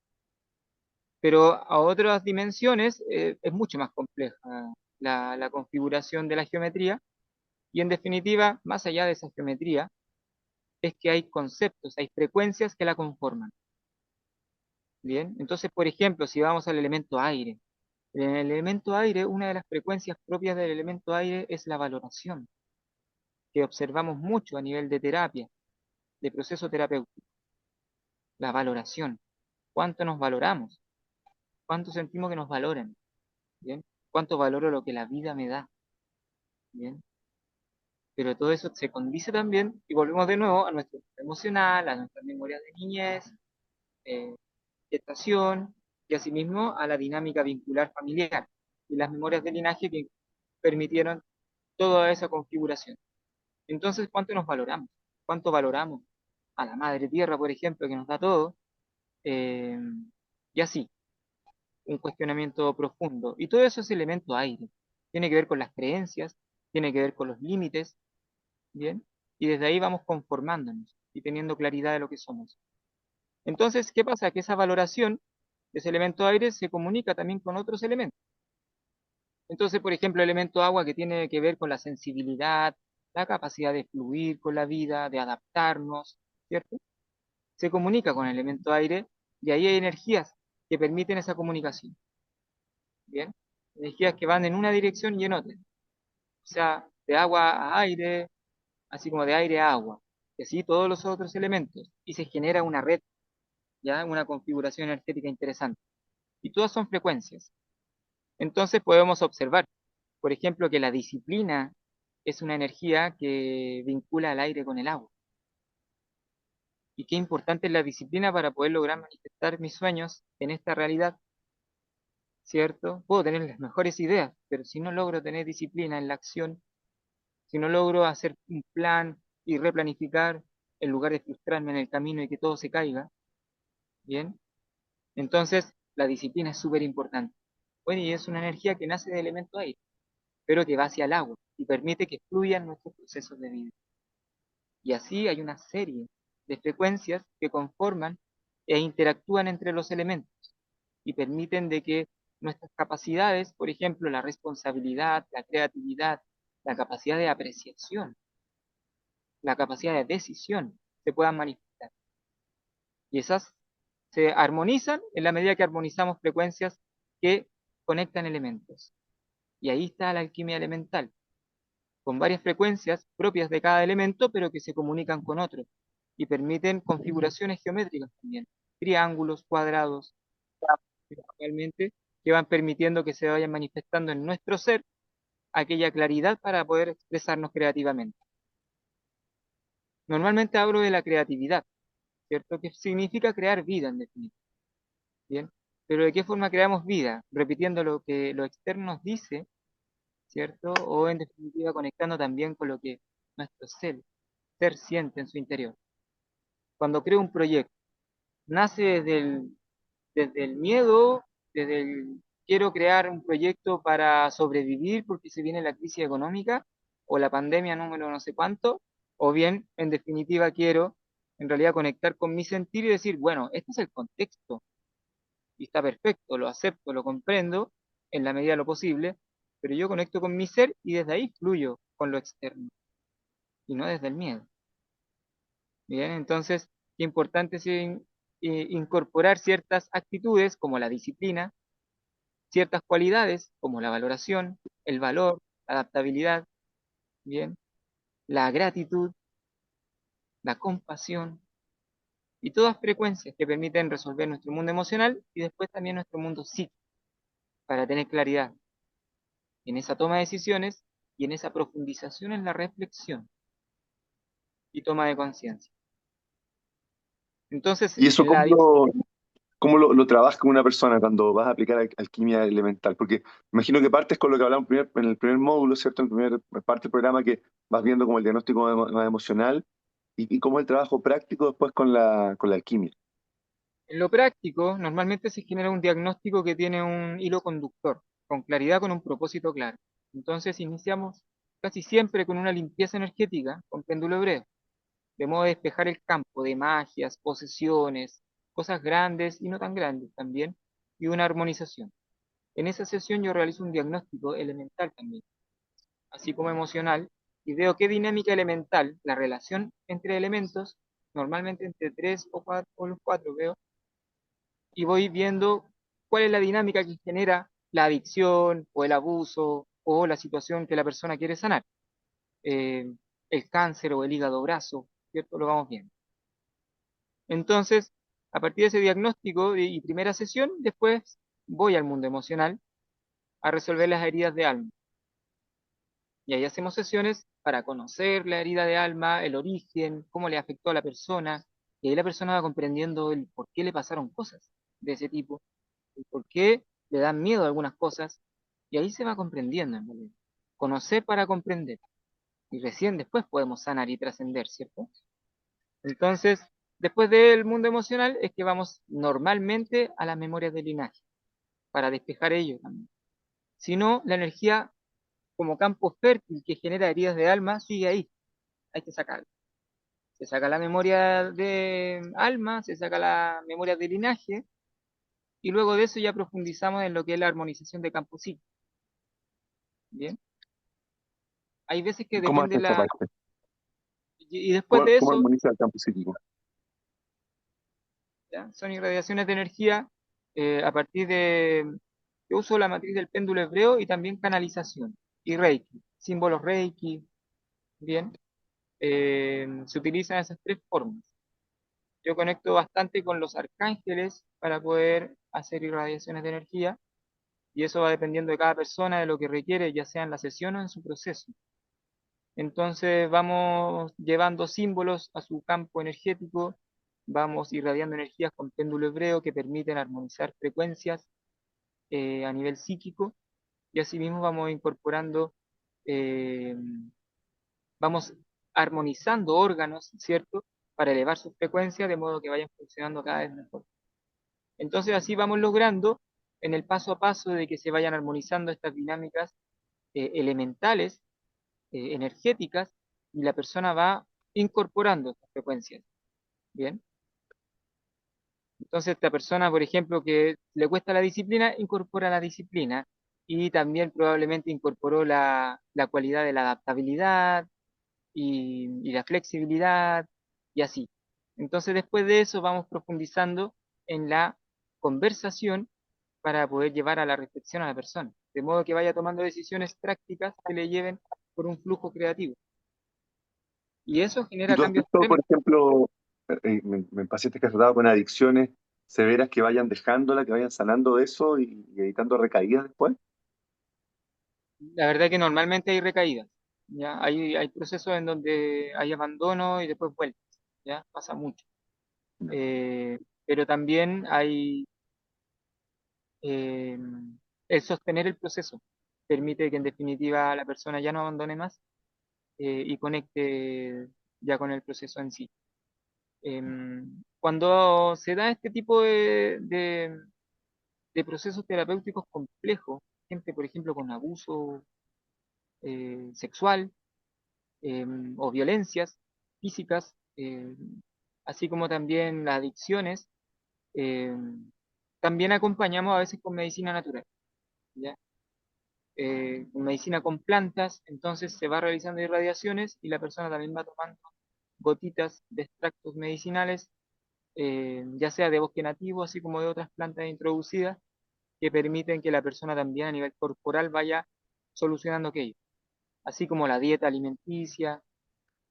Pero a otras dimensiones es mucho más compleja la configuración de la geometría, y en definitiva, más allá de esa geometría, es que hay conceptos, hay frecuencias que la conforman. Bien, entonces, por ejemplo, si vamos al elemento aire, en el elemento aire, una de las frecuencias propias del elemento aire es la valoración, que observamos mucho a nivel de terapia, de proceso terapéutico. La valoración, cuánto nos valoramos, cuánto sentimos que nos valoran, ¿bien? Cuánto valoro lo que la vida me da, ¿bien? Pero todo eso se condice también, y volvemos de nuevo a nuestro emocional, a nuestras memorias de niñez, gestación, y asimismo a la dinámica vincular familiar y las memorias de linaje que permitieron toda esa configuración. Entonces, ¿cuánto nos valoramos? ¿Cuánto valoramos a la Madre Tierra, por ejemplo, que nos da todo? Y así, un cuestionamiento profundo. Y todo eso es elemento aire. Tiene que ver con las creencias, tiene que ver con los límites, ¿bien? Y desde ahí vamos conformándonos y teniendo claridad de lo que somos. Entonces, ¿qué pasa? Que esa valoración de ese elemento aire se comunica también con otros elementos. Entonces, por ejemplo, el elemento agua, que tiene que ver con la sensibilidad, la capacidad de fluir con la vida, de adaptarnos, ¿cierto? Se comunica con el elemento aire, y ahí hay energías que permiten esa comunicación. ¿Bien? Energías que van en una dirección y en otra. O sea, de agua a aire, así como de aire a agua, y así todos los otros elementos, y se genera una red, ya una configuración energética interesante. Y todas son frecuencias. Entonces podemos observar, por ejemplo, que la disciplina es una energía que vincula al aire con el agua. Y qué importante es la disciplina para poder lograr manifestar mis sueños en esta realidad, ¿cierto? Puedo tener las mejores ideas, pero si no logro tener disciplina en la acción, si no logro hacer un plan y replanificar en lugar de frustrarme en el camino y que todo se caiga, ¿bien? Entonces, la disciplina es súper importante. Bueno, y es una energía que nace del elemento aire, pero que va hacia el agua y permite que fluyan nuestros procesos de vida. Y así hay una serie de frecuencias que conforman e interactúan entre los elementos y permiten de que nuestras capacidades, por ejemplo, la responsabilidad, la creatividad, la capacidad de apreciación, la capacidad de decisión, se puedan manifestar. Y esas se armonizan en la medida que armonizamos frecuencias que conectan elementos. Y ahí está la alquimia elemental, con varias frecuencias propias de cada elemento, pero que se comunican con otros y permiten configuraciones geométricas también, triángulos, cuadrados, principalmente, que van permitiendo que se vayan manifestando en nuestro ser aquella claridad para poder expresarnos creativamente. Normalmente hablo de la creatividad, ¿cierto? Que significa crear vida en definitiva. ¿Bien? Pero ¿de qué forma creamos vida? Repitiendo lo que lo externo nos dice, ¿cierto? O en definitiva conectando también con lo que nuestro ser siente en su interior. Cuando creo un proyecto, nace desde el miedo, desde el quiero crear un proyecto para sobrevivir porque se viene la crisis económica o la pandemia número no sé cuánto, o bien, en definitiva, quiero en realidad conectar con mi sentir y decir, bueno, este es el contexto y está perfecto, lo acepto, lo comprendo en la medida de lo posible, pero yo conecto con mi ser y desde ahí fluyo con lo externo y no desde el miedo. Bien, entonces, qué importante es incorporar ciertas actitudes como la disciplina, ciertas cualidades como la valoración, el valor, la adaptabilidad, bien, la gratitud, la compasión, y todas frecuencias que permiten resolver nuestro mundo emocional y después también nuestro mundo psíquico, para tener claridad en esa toma de decisiones y en esa profundización en la reflexión y toma de conciencia. Entonces, ¿Y eso la cómo lo trabajas con una persona cuando vas a aplicar alquimia elemental? Porque imagino que partes con lo que hablamos en el primer módulo, ¿cierto? En la primera parte del programa, que vas viendo como el diagnóstico más emocional y cómo el trabajo práctico después con la alquimia. En lo práctico, normalmente se genera un diagnóstico que tiene un hilo conductor, con claridad, con un propósito claro. Entonces iniciamos casi siempre con una limpieza energética, con péndulo hebreo, de modo de despejar el campo de magias, posesiones, cosas grandes y no tan grandes también, y una armonización. En esa sesión yo realizo un diagnóstico elemental también, así como emocional, y veo qué dinámica elemental, la relación entre elementos, normalmente entre tres o los cuatro veo, y voy viendo cuál es la dinámica que genera la adicción o el abuso o la situación que la persona quiere sanar. Eh, el cáncer o el hígado graso, ¿cierto? Lo vamos viendo. Entonces, a partir de ese diagnóstico y primera sesión, después voy al mundo emocional a resolver las heridas de alma. Y ahí hacemos sesiones para conocer la herida de alma, el origen, cómo le afectó a la persona, y ahí la persona va comprendiendo el por qué le pasaron cosas de ese tipo, el por qué le dan miedo a algunas cosas, y ahí se va comprendiendo en realidad. Conocer para comprender, y recién después podemos sanar y trascender, ¿cierto? Entonces, después del mundo emocional es que vamos normalmente a las memorias de linaje, para despejar ello también. Si no, la energía como campo fértil que genera heridas de alma sigue ahí, hay que sacarla. Se saca la memoria de alma, se saca la memoria de linaje, y luego de eso ya profundizamos en lo que es la armonización de campo psíquico. ¿Bien? Hay veces que ¿Cómo depende haces esta la... parte? Y después de Cómo eso, armoniza el campo psíquico? ¿ya? Son irradiaciones de energía a partir de... Yo uso la matriz del péndulo hebreo y también canalización. Y Reiki, símbolos Reiki, ¿bien? Se utilizan esas tres formas. Yo conecto bastante con los arcángeles para poder hacer irradiaciones de energía y eso va dependiendo de cada persona, de lo que requiere, ya sea en la sesión o en su proceso. Entonces vamos llevando símbolos a su campo energético, vamos irradiando energías con péndulo hebreo que permiten armonizar frecuencias a nivel psíquico y asimismo vamos incorporando, eh, vamos armonizando órganos, ¿cierto? Para elevar sus frecuencias de modo que vayan funcionando cada vez mejor. Entonces así vamos logrando en el paso a paso de que se vayan armonizando estas dinámicas elementales, energéticas, y la persona va incorporando estas frecuencias. Bien. Entonces esta persona, por ejemplo, que le cuesta la disciplina, incorpora la disciplina y también probablemente incorporó la cualidad de la adaptabilidad y la flexibilidad y así. Entonces después de eso vamos profundizando en la conversación para poder llevar a la reflexión a la persona, de modo que vaya tomando decisiones prácticas que le lleven por un flujo creativo. Y eso ¿Y genera tú has cambios visto, por tremendos. ejemplo, en pacientes que has tratado con adicciones severas que vayan dejándola, que vayan sanando eso y evitando recaídas después? La verdad que normalmente hay recaídas, ¿ya? Hay procesos en donde hay abandono y después vueltas, ¿ya? Pasa mucho. Eh, pero también hay eh, el sostener el proceso, permite que en definitiva la persona ya no abandone más y conecte ya con el proceso en sí. Cuando se da este tipo de procesos terapéuticos complejos, gente, por ejemplo, con abuso sexual o violencias físicas, así como también las adicciones, eh, también acompañamos a veces con medicina natural, ¿ya? Con medicina con plantas, entonces se va realizando irradiaciones y la persona también va tomando gotitas de extractos medicinales, ya sea de bosque nativo, así como de otras plantas introducidas, que permiten que la persona también a nivel corporal vaya solucionando aquello. Así como la dieta alimenticia.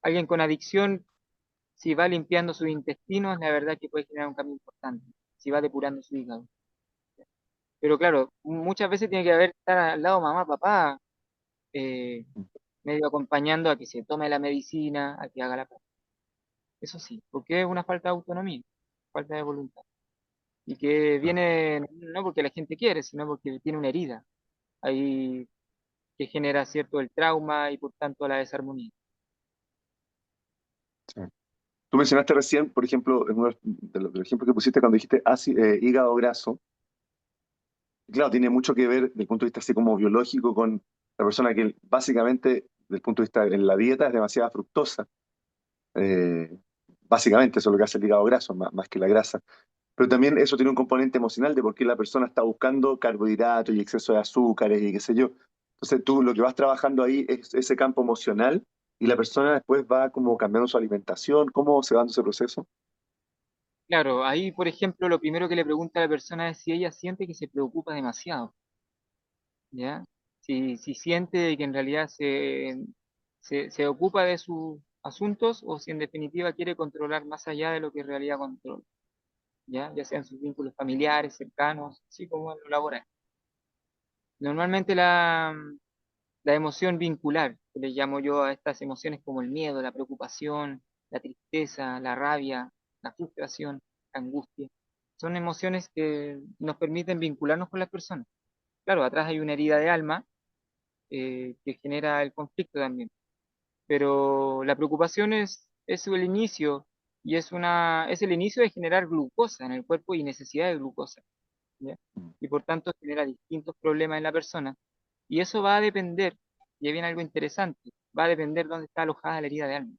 Alguien con adicción, si va limpiando sus intestinos, la verdad que puede generar un cambio importante, si va depurando su hígado. Pero claro, muchas veces tiene que haber estar al lado mamá, papá, eh, medio acompañando a que se tome la medicina, a que haga la práctica. Eso sí, porque es una falta de autonomía, falta de voluntad. Y que viene no porque la gente quiere, sino porque tiene una herida ahí que genera cierto el trauma y por tanto la desarmonía. Sí. Tú mencionaste recién, por ejemplo, en uno de los ejemplos que pusiste cuando dijiste hígado graso. Claro, tiene mucho que ver desde el punto de vista así como biológico con la persona que básicamente, desde el punto de vista en la dieta, es demasiada fructosa. Eh, Básicamente eso es lo que hace el hígado graso, más que la grasa. Pero también eso tiene un componente emocional de por qué la persona está buscando carbohidratos y exceso de azúcares y qué sé yo. Entonces tú lo que vas trabajando ahí es ese campo emocional y la persona después va como cambiando su alimentación. ¿Cómo se va dando ese proceso? Claro, ahí por ejemplo lo primero que le pregunta a la persona es si ella siente que se preocupa demasiado, ¿ya? Si siente que en realidad se ocupa de sus asuntos o si en definitiva quiere controlar más allá de lo que en realidad controla, ya sean sus vínculos familiares, cercanos, así como en lo laboral. Normalmente la emoción vincular, que le llamo yo a estas emociones como el miedo, la preocupación, la tristeza, la rabia, la frustración, la angustia, son emociones que nos permiten vincularnos con las personas. Claro, atrás hay una herida de alma que genera el conflicto también, pero la preocupación es el inicio y es el inicio de generar glucosa en el cuerpo y necesidad de glucosa, ¿ya? Y por tanto genera distintos problemas en la persona. Y eso va a depender, y ahí viene algo interesante, va a depender dónde está alojada la herida de alma,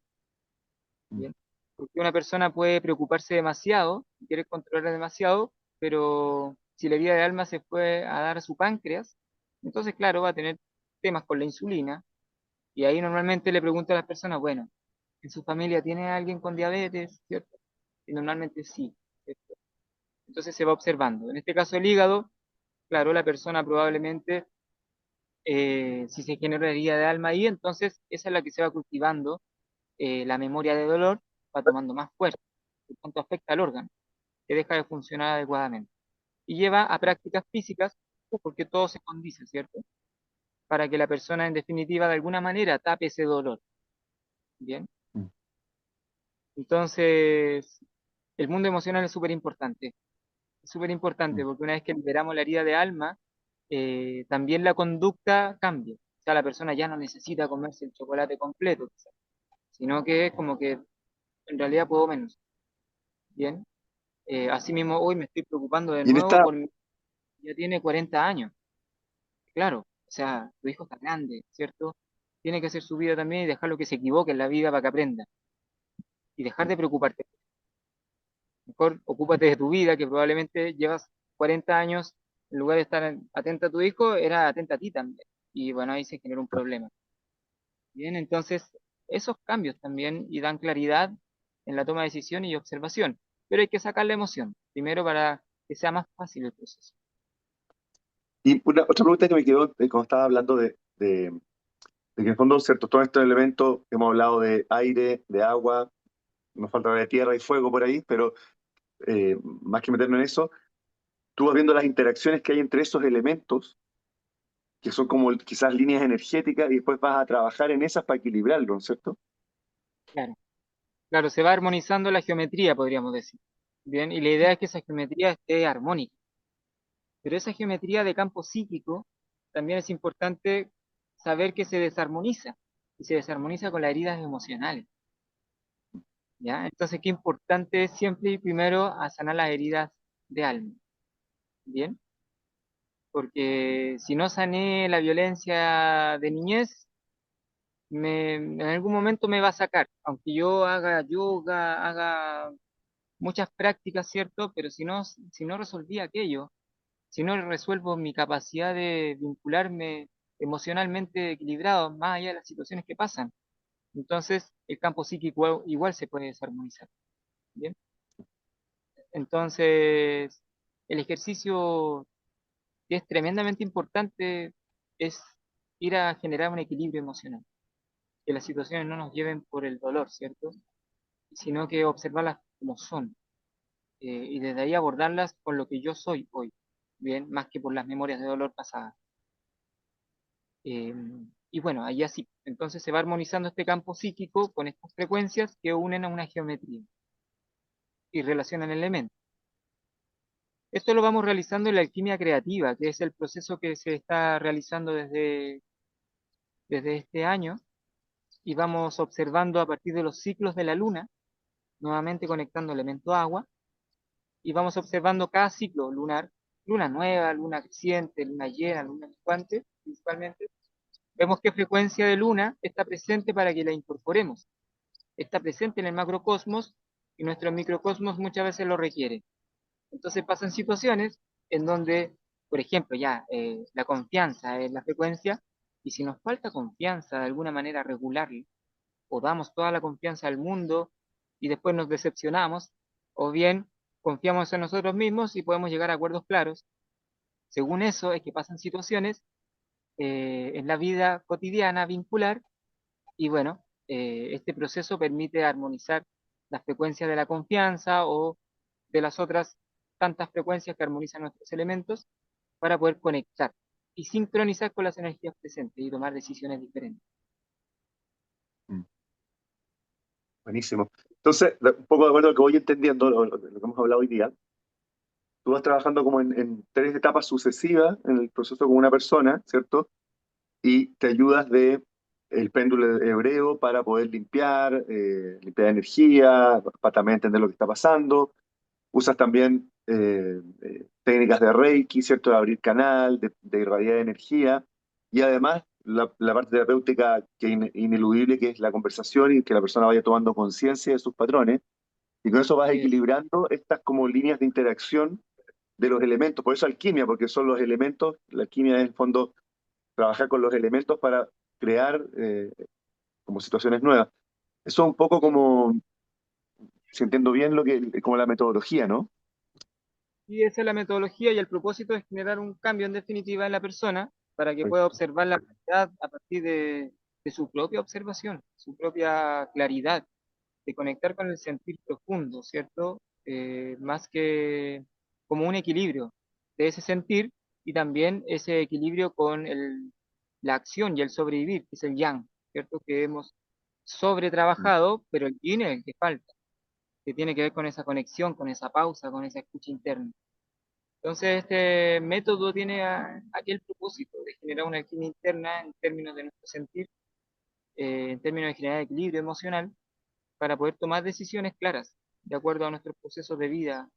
¿bien? Porque una persona puede preocuparse demasiado, querer controlar demasiado, pero si la herida de alma se fue a dar a su páncreas, entonces claro, va a tener temas con la insulina, y ahí normalmente le pregunto a las personas, bueno, ¿en su familia tiene alguien con diabetes? ¿Cierto? Y normalmente sí, ¿cierto? Entonces se va observando. En este caso el hígado, claro, la persona probablemente, si se genera herida de alma ahí, entonces esa es la que se va cultivando, la memoria de dolor va tomando más fuerza, por tanto afecta al órgano, que deja de funcionar adecuadamente. Y lleva a prácticas físicas, porque todo se condice, ¿cierto? Para que la persona en definitiva de alguna manera tape ese dolor. Bien. Entonces, el mundo emocional es súper importante porque una vez que liberamos la herida de alma, también la conducta cambia. O sea, la persona ya no necesita comerse el chocolate completo, quizás, sino que es como que en realidad puedo menos. Bien. Asimismo, hoy me estoy preocupando de Y en nuevo esta, por ya tiene 40 años. Claro, o sea, tu hijo está grande, ¿cierto? Tiene que hacer su vida también y dejarlo que se equivoque en la vida para que aprenda. Y dejar de preocuparte. Mejor ocúpate de tu vida, que probablemente llevas 40 años, en lugar de estar atenta a tu hijo, era atenta a ti también. Y bueno, ahí se genera un problema. Bien, entonces, esos cambios también y dan claridad en la toma de decisión y observación. Pero hay que sacar la emoción, primero para que sea más fácil el proceso. y otra pregunta que me quedó cuando estaba hablando de que en el fondo, cierto, todos estos elementos, hemos hablado de aire, de agua, nos falta hablar de tierra y fuego por ahí, pero más que meternos en eso, tú vas viendo las interacciones que hay entre esos elementos, que son como quizás líneas energéticas, y después vas a trabajar en esas para equilibrarlo, ¿no es cierto? Claro, claro, se va armonizando la geometría, podríamos decir. Bien, y la idea es que esa geometría esté armónica. Pero esa geometría de campo psíquico también es importante saber que se desarmoniza y se desarmoniza con las heridas emocionales, ¿ya? Entonces, qué importante es siempre ir primero a sanar las heridas de alma, ¿bien? Porque si no sané la violencia de niñez, en algún momento me va a sacar, aunque yo haga yoga, haga muchas prácticas, ¿cierto? Pero si no resolví aquello, si no resuelvo mi capacidad de vincularme emocionalmente equilibrado, más allá de las situaciones que pasan, entonces el campo psíquico igual se puede desarmonizar. ¿Bien? Entonces, el ejercicio que es tremendamente importante es ir a generar un equilibrio emocional, que las situaciones no nos lleven por el dolor, ¿cierto? Sino que observarlas como son, y desde ahí abordarlas con lo que yo soy hoy, bien, más que por las memorias de dolor pasadas. Y bueno, ahí así, entonces se va armonizando este campo psíquico con estas frecuencias que unen a una geometría y relacionan elementos. Esto lo vamos realizando en la alquimia creativa, que es el proceso que se está realizando desde este año, y vamos observando a partir de los ciclos de la luna, nuevamente conectando elemento agua, y vamos observando cada ciclo lunar, luna nueva, luna creciente, luna llena, luna menguante, principalmente. Vemos qué frecuencia de luna está presente para que la incorporemos. Está presente en el macrocosmos y nuestro microcosmos muchas veces lo requiere. Entonces pasan situaciones en donde, por ejemplo, ya la confianza es la frecuencia, y si nos falta confianza de alguna manera regularla, o damos toda la confianza al mundo y después nos decepcionamos, o bien confiamos en nosotros mismos y podemos llegar a acuerdos claros. Según eso es que pasan situaciones en la vida cotidiana vincular, y bueno, este proceso permite armonizar las frecuencias de la confianza o de las otras tantas frecuencias que armonizan nuestros elementos para poder conectar y sincronizar con las energías presentes y tomar decisiones diferentes. Buenísimo. Entonces, un poco de acuerdo a lo que voy entendiendo, lo que hemos hablado hoy día, tú vas trabajando como en tres etapas sucesivas en el proceso con una persona, ¿cierto? Y te ayudas de el péndulo hebreo para poder limpiar energía, para también entender lo que está pasando. Usas también técnicas de Reiki, ¿cierto? De abrir canal, de irradiar energía. Y además, la parte terapéutica que es ineludible, que es la conversación y que la persona vaya tomando conciencia de sus patrones. Y con eso vas equilibrando estas como líneas de interacción de los elementos. Por eso alquimia, porque son los elementos. La alquimia es, en el fondo, trabajar con los elementos para crear como situaciones nuevas. Eso es un poco como, si entiendo bien, como la metodología, ¿no? Y esa es la metodología, y el propósito es generar un cambio en definitiva en la persona para que pueda observar la realidad a partir de su propia observación, su propia claridad, de conectar con el sentir profundo, ¿cierto? Más que como un equilibrio de ese sentir, y también ese equilibrio con la acción y el sobrevivir, que es el yang, ¿cierto? Que hemos sobretrabajado, pero el yin es el que falta, que tiene que ver con esa conexión, con esa pausa, con esa escucha interna. Entonces, este método tiene aquel propósito de generar una alquimia interna en términos de nuestro sentir, en términos de generar equilibrio emocional, para poder tomar decisiones claras, de acuerdo a nuestros procesos de vida,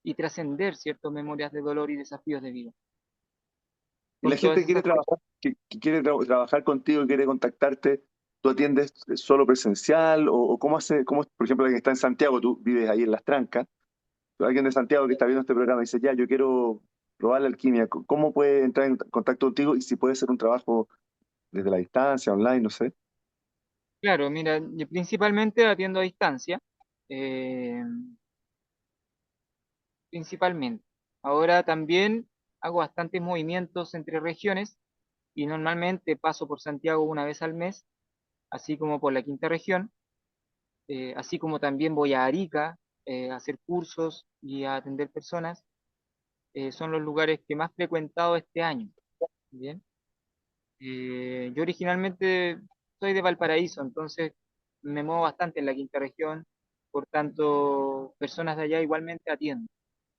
y trascender ciertas memorias de dolor y desafíos de vida. Y la gente que quiere trabajar, trabajar contigo, quiere contactarte, ¿tú atiendes solo presencial o cómo por ejemplo, alguien que está en Santiago, tú vives ahí en Las Trancas, alguien de Santiago que está viendo este programa y dice, ya, yo quiero probar la alquimia, ¿cómo puede entrar en contacto contigo y si puede ser un trabajo desde la distancia, online, no sé? Claro, mira, yo principalmente atiendo a distancia, eh, principalmente. Ahora también hago bastantes movimientos entre regiones, y normalmente paso por Santiago una vez al mes, así como por la quinta región, así como también voy a Arica a hacer cursos y a atender personas. Son los lugares que más he frecuentado este año. ¿Bien? Yo originalmente soy de Valparaíso, entonces me muevo bastante en la quinta región, por tanto, personas de allá igualmente atiendo.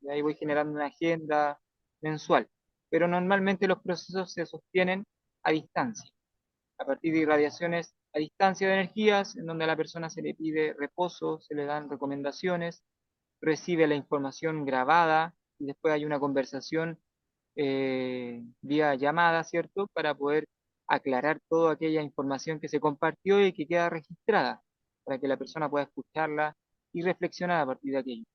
Y ahí voy generando una agenda mensual, pero normalmente los procesos se sostienen a distancia, a partir de irradiaciones a distancia de energías, en donde a la persona se le pide reposo, se le dan recomendaciones, recibe la información grabada y después hay una conversación vía llamada, ¿cierto? Para poder aclarar toda aquella información que se compartió y que queda registrada, para que la persona pueda escucharla y reflexionar a partir de aquello.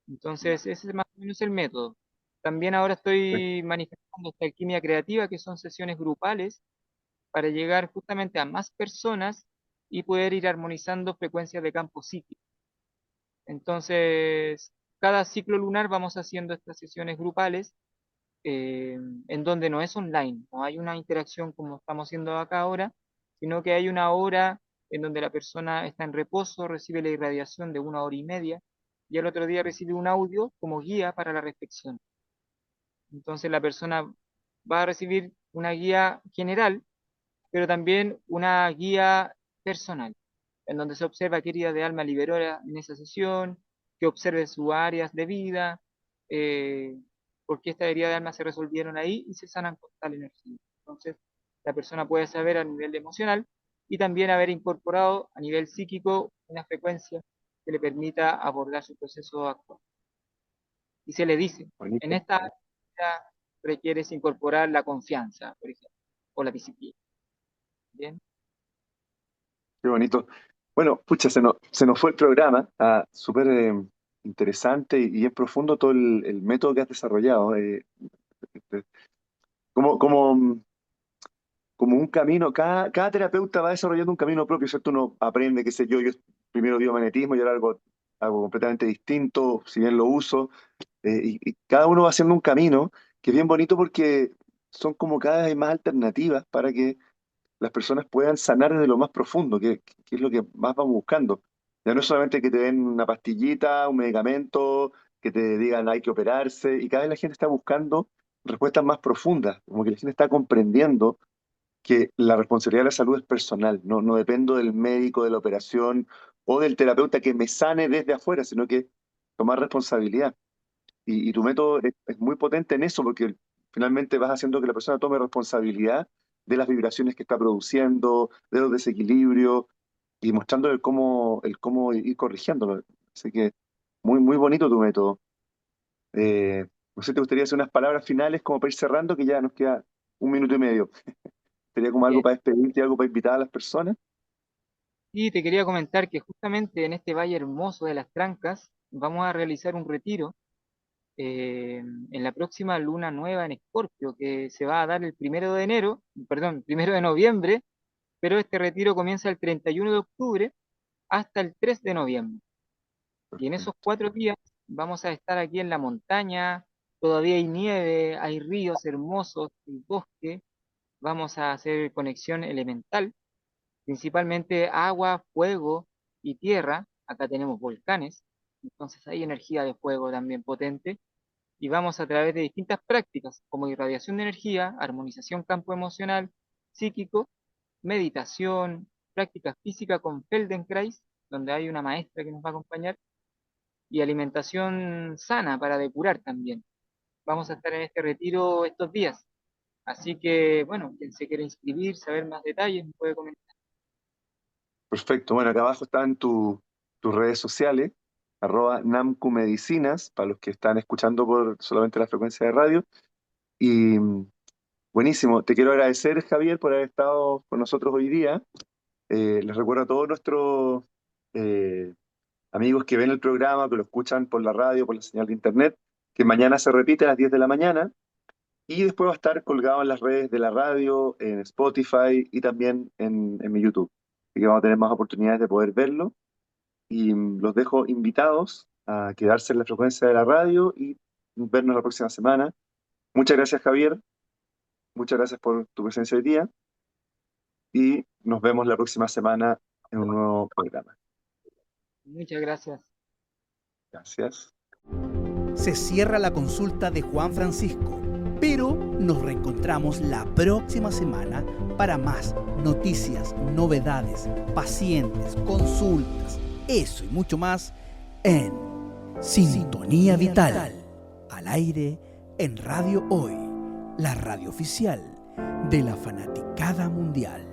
Entonces, ese es más o menos el método. También ahora estoy manifestando esta alquimia creativa, que son sesiones grupales, para llegar justamente a más personas y poder ir armonizando frecuencias de campo psíquico. Entonces, cada ciclo lunar vamos haciendo estas sesiones grupales en donde no es online, no hay una interacción como estamos haciendo acá ahora, sino que hay una hora en donde la persona está en reposo, recibe la irradiación de 1 hora y media, y al otro día recibe un audio como guía para la reflexión. Entonces la persona va a recibir una guía general, pero también una guía personal, en donde se observa qué herida de alma liberó en esa sesión, que observe sus áreas de vida, por qué estas heridas de alma se resolvieron ahí y se sanan con tal energía. Entonces, la persona puede saber a nivel emocional y también haber incorporado a nivel psíquico una frecuencia que le permita abordar su proceso actual. Y se le dice, Bonito. en esta área requieres incorporar la confianza, por ejemplo, o la disciplina. ¿Bien? Qué bonito. Bueno, pucha, se nos fue el programa. Está súper interesante y bien profundo todo el método que has desarrollado. Como un camino, cada terapeuta va desarrollando un camino propio, ¿cierto? Uno aprende, qué sé yo primero biomagnetismo y ahora algo completamente distinto, si bien lo uso, y cada uno va haciendo un camino que es bien bonito porque son como cada vez hay más alternativas para que las personas puedan sanar desde lo más profundo, que es lo que más vamos buscando. Ya no es solamente que te den una pastillita, un medicamento, que te digan hay que operarse, y cada vez la gente está buscando respuestas más profundas, como que la gente está comprendiendo que la responsabilidad de la salud es personal, no dependo del médico, de la operación o del terapeuta que me sane desde afuera, sino que tomar responsabilidad. Y tu método es muy potente en eso, porque finalmente vas haciendo que la persona tome responsabilidad de las vibraciones que está produciendo, de los desequilibrios, y mostrándole el cómo ir corrigiéndolo. Así que muy, muy bonito tu método. No sé, ¿te gustaría hacer unas palabras finales como para ir cerrando, que ya nos queda 1 minuto y medio? ¿Sería como algo para despedirte, algo para invitar a las personas? Y te quería comentar que justamente en este valle hermoso de las Trancas vamos a realizar un retiro en la próxima luna nueva en Escorpio, que se va a dar el 1 de noviembre, pero este retiro comienza el 31 de octubre hasta el 3 de noviembre. Y en esos 4 días vamos a estar aquí en la montaña, todavía hay nieve, hay ríos hermosos, hay bosque, vamos a hacer conexión elemental, principalmente agua, fuego y tierra. Acá tenemos volcanes, entonces hay energía de fuego también potente, y vamos a través de distintas prácticas como irradiación de energía, armonización campo emocional, psíquico, meditación, práctica física con Feldenkrais, donde hay una maestra que nos va a acompañar, y alimentación sana para depurar también. Vamos a estar en este retiro estos días. Así que, bueno, quien se quiera inscribir, saber más detalles, me puede comentar. Perfecto. Bueno, acá abajo están tus redes sociales, @namcumedicinas, para los que están escuchando por solamente la frecuencia de radio. Y buenísimo. Te quiero agradecer, Javier, por haber estado con nosotros hoy día. Les recuerdo a todos nuestros amigos que ven el programa, que lo escuchan por la radio, por la señal de internet, que mañana se repite a las 10 de la mañana. Y después va a estar colgado en las redes de la radio, en Spotify y también en mi YouTube. Así que vamos a tener más oportunidades de poder verlo. Y los dejo invitados a quedarse en la frecuencia de la radio y vernos la próxima semana. Muchas gracias, Javier. Muchas gracias por tu presencia hoy día. Y nos vemos la próxima semana en un nuevo programa. Muchas gracias. Gracias. Se cierra la consulta de Juan Francisco, pero nos reencontramos la próxima semana para más noticias, novedades, pacientes, consultas, eso y mucho más en Sintonía Vital, al aire en Radio Hoy, la radio oficial de la fanaticada mundial.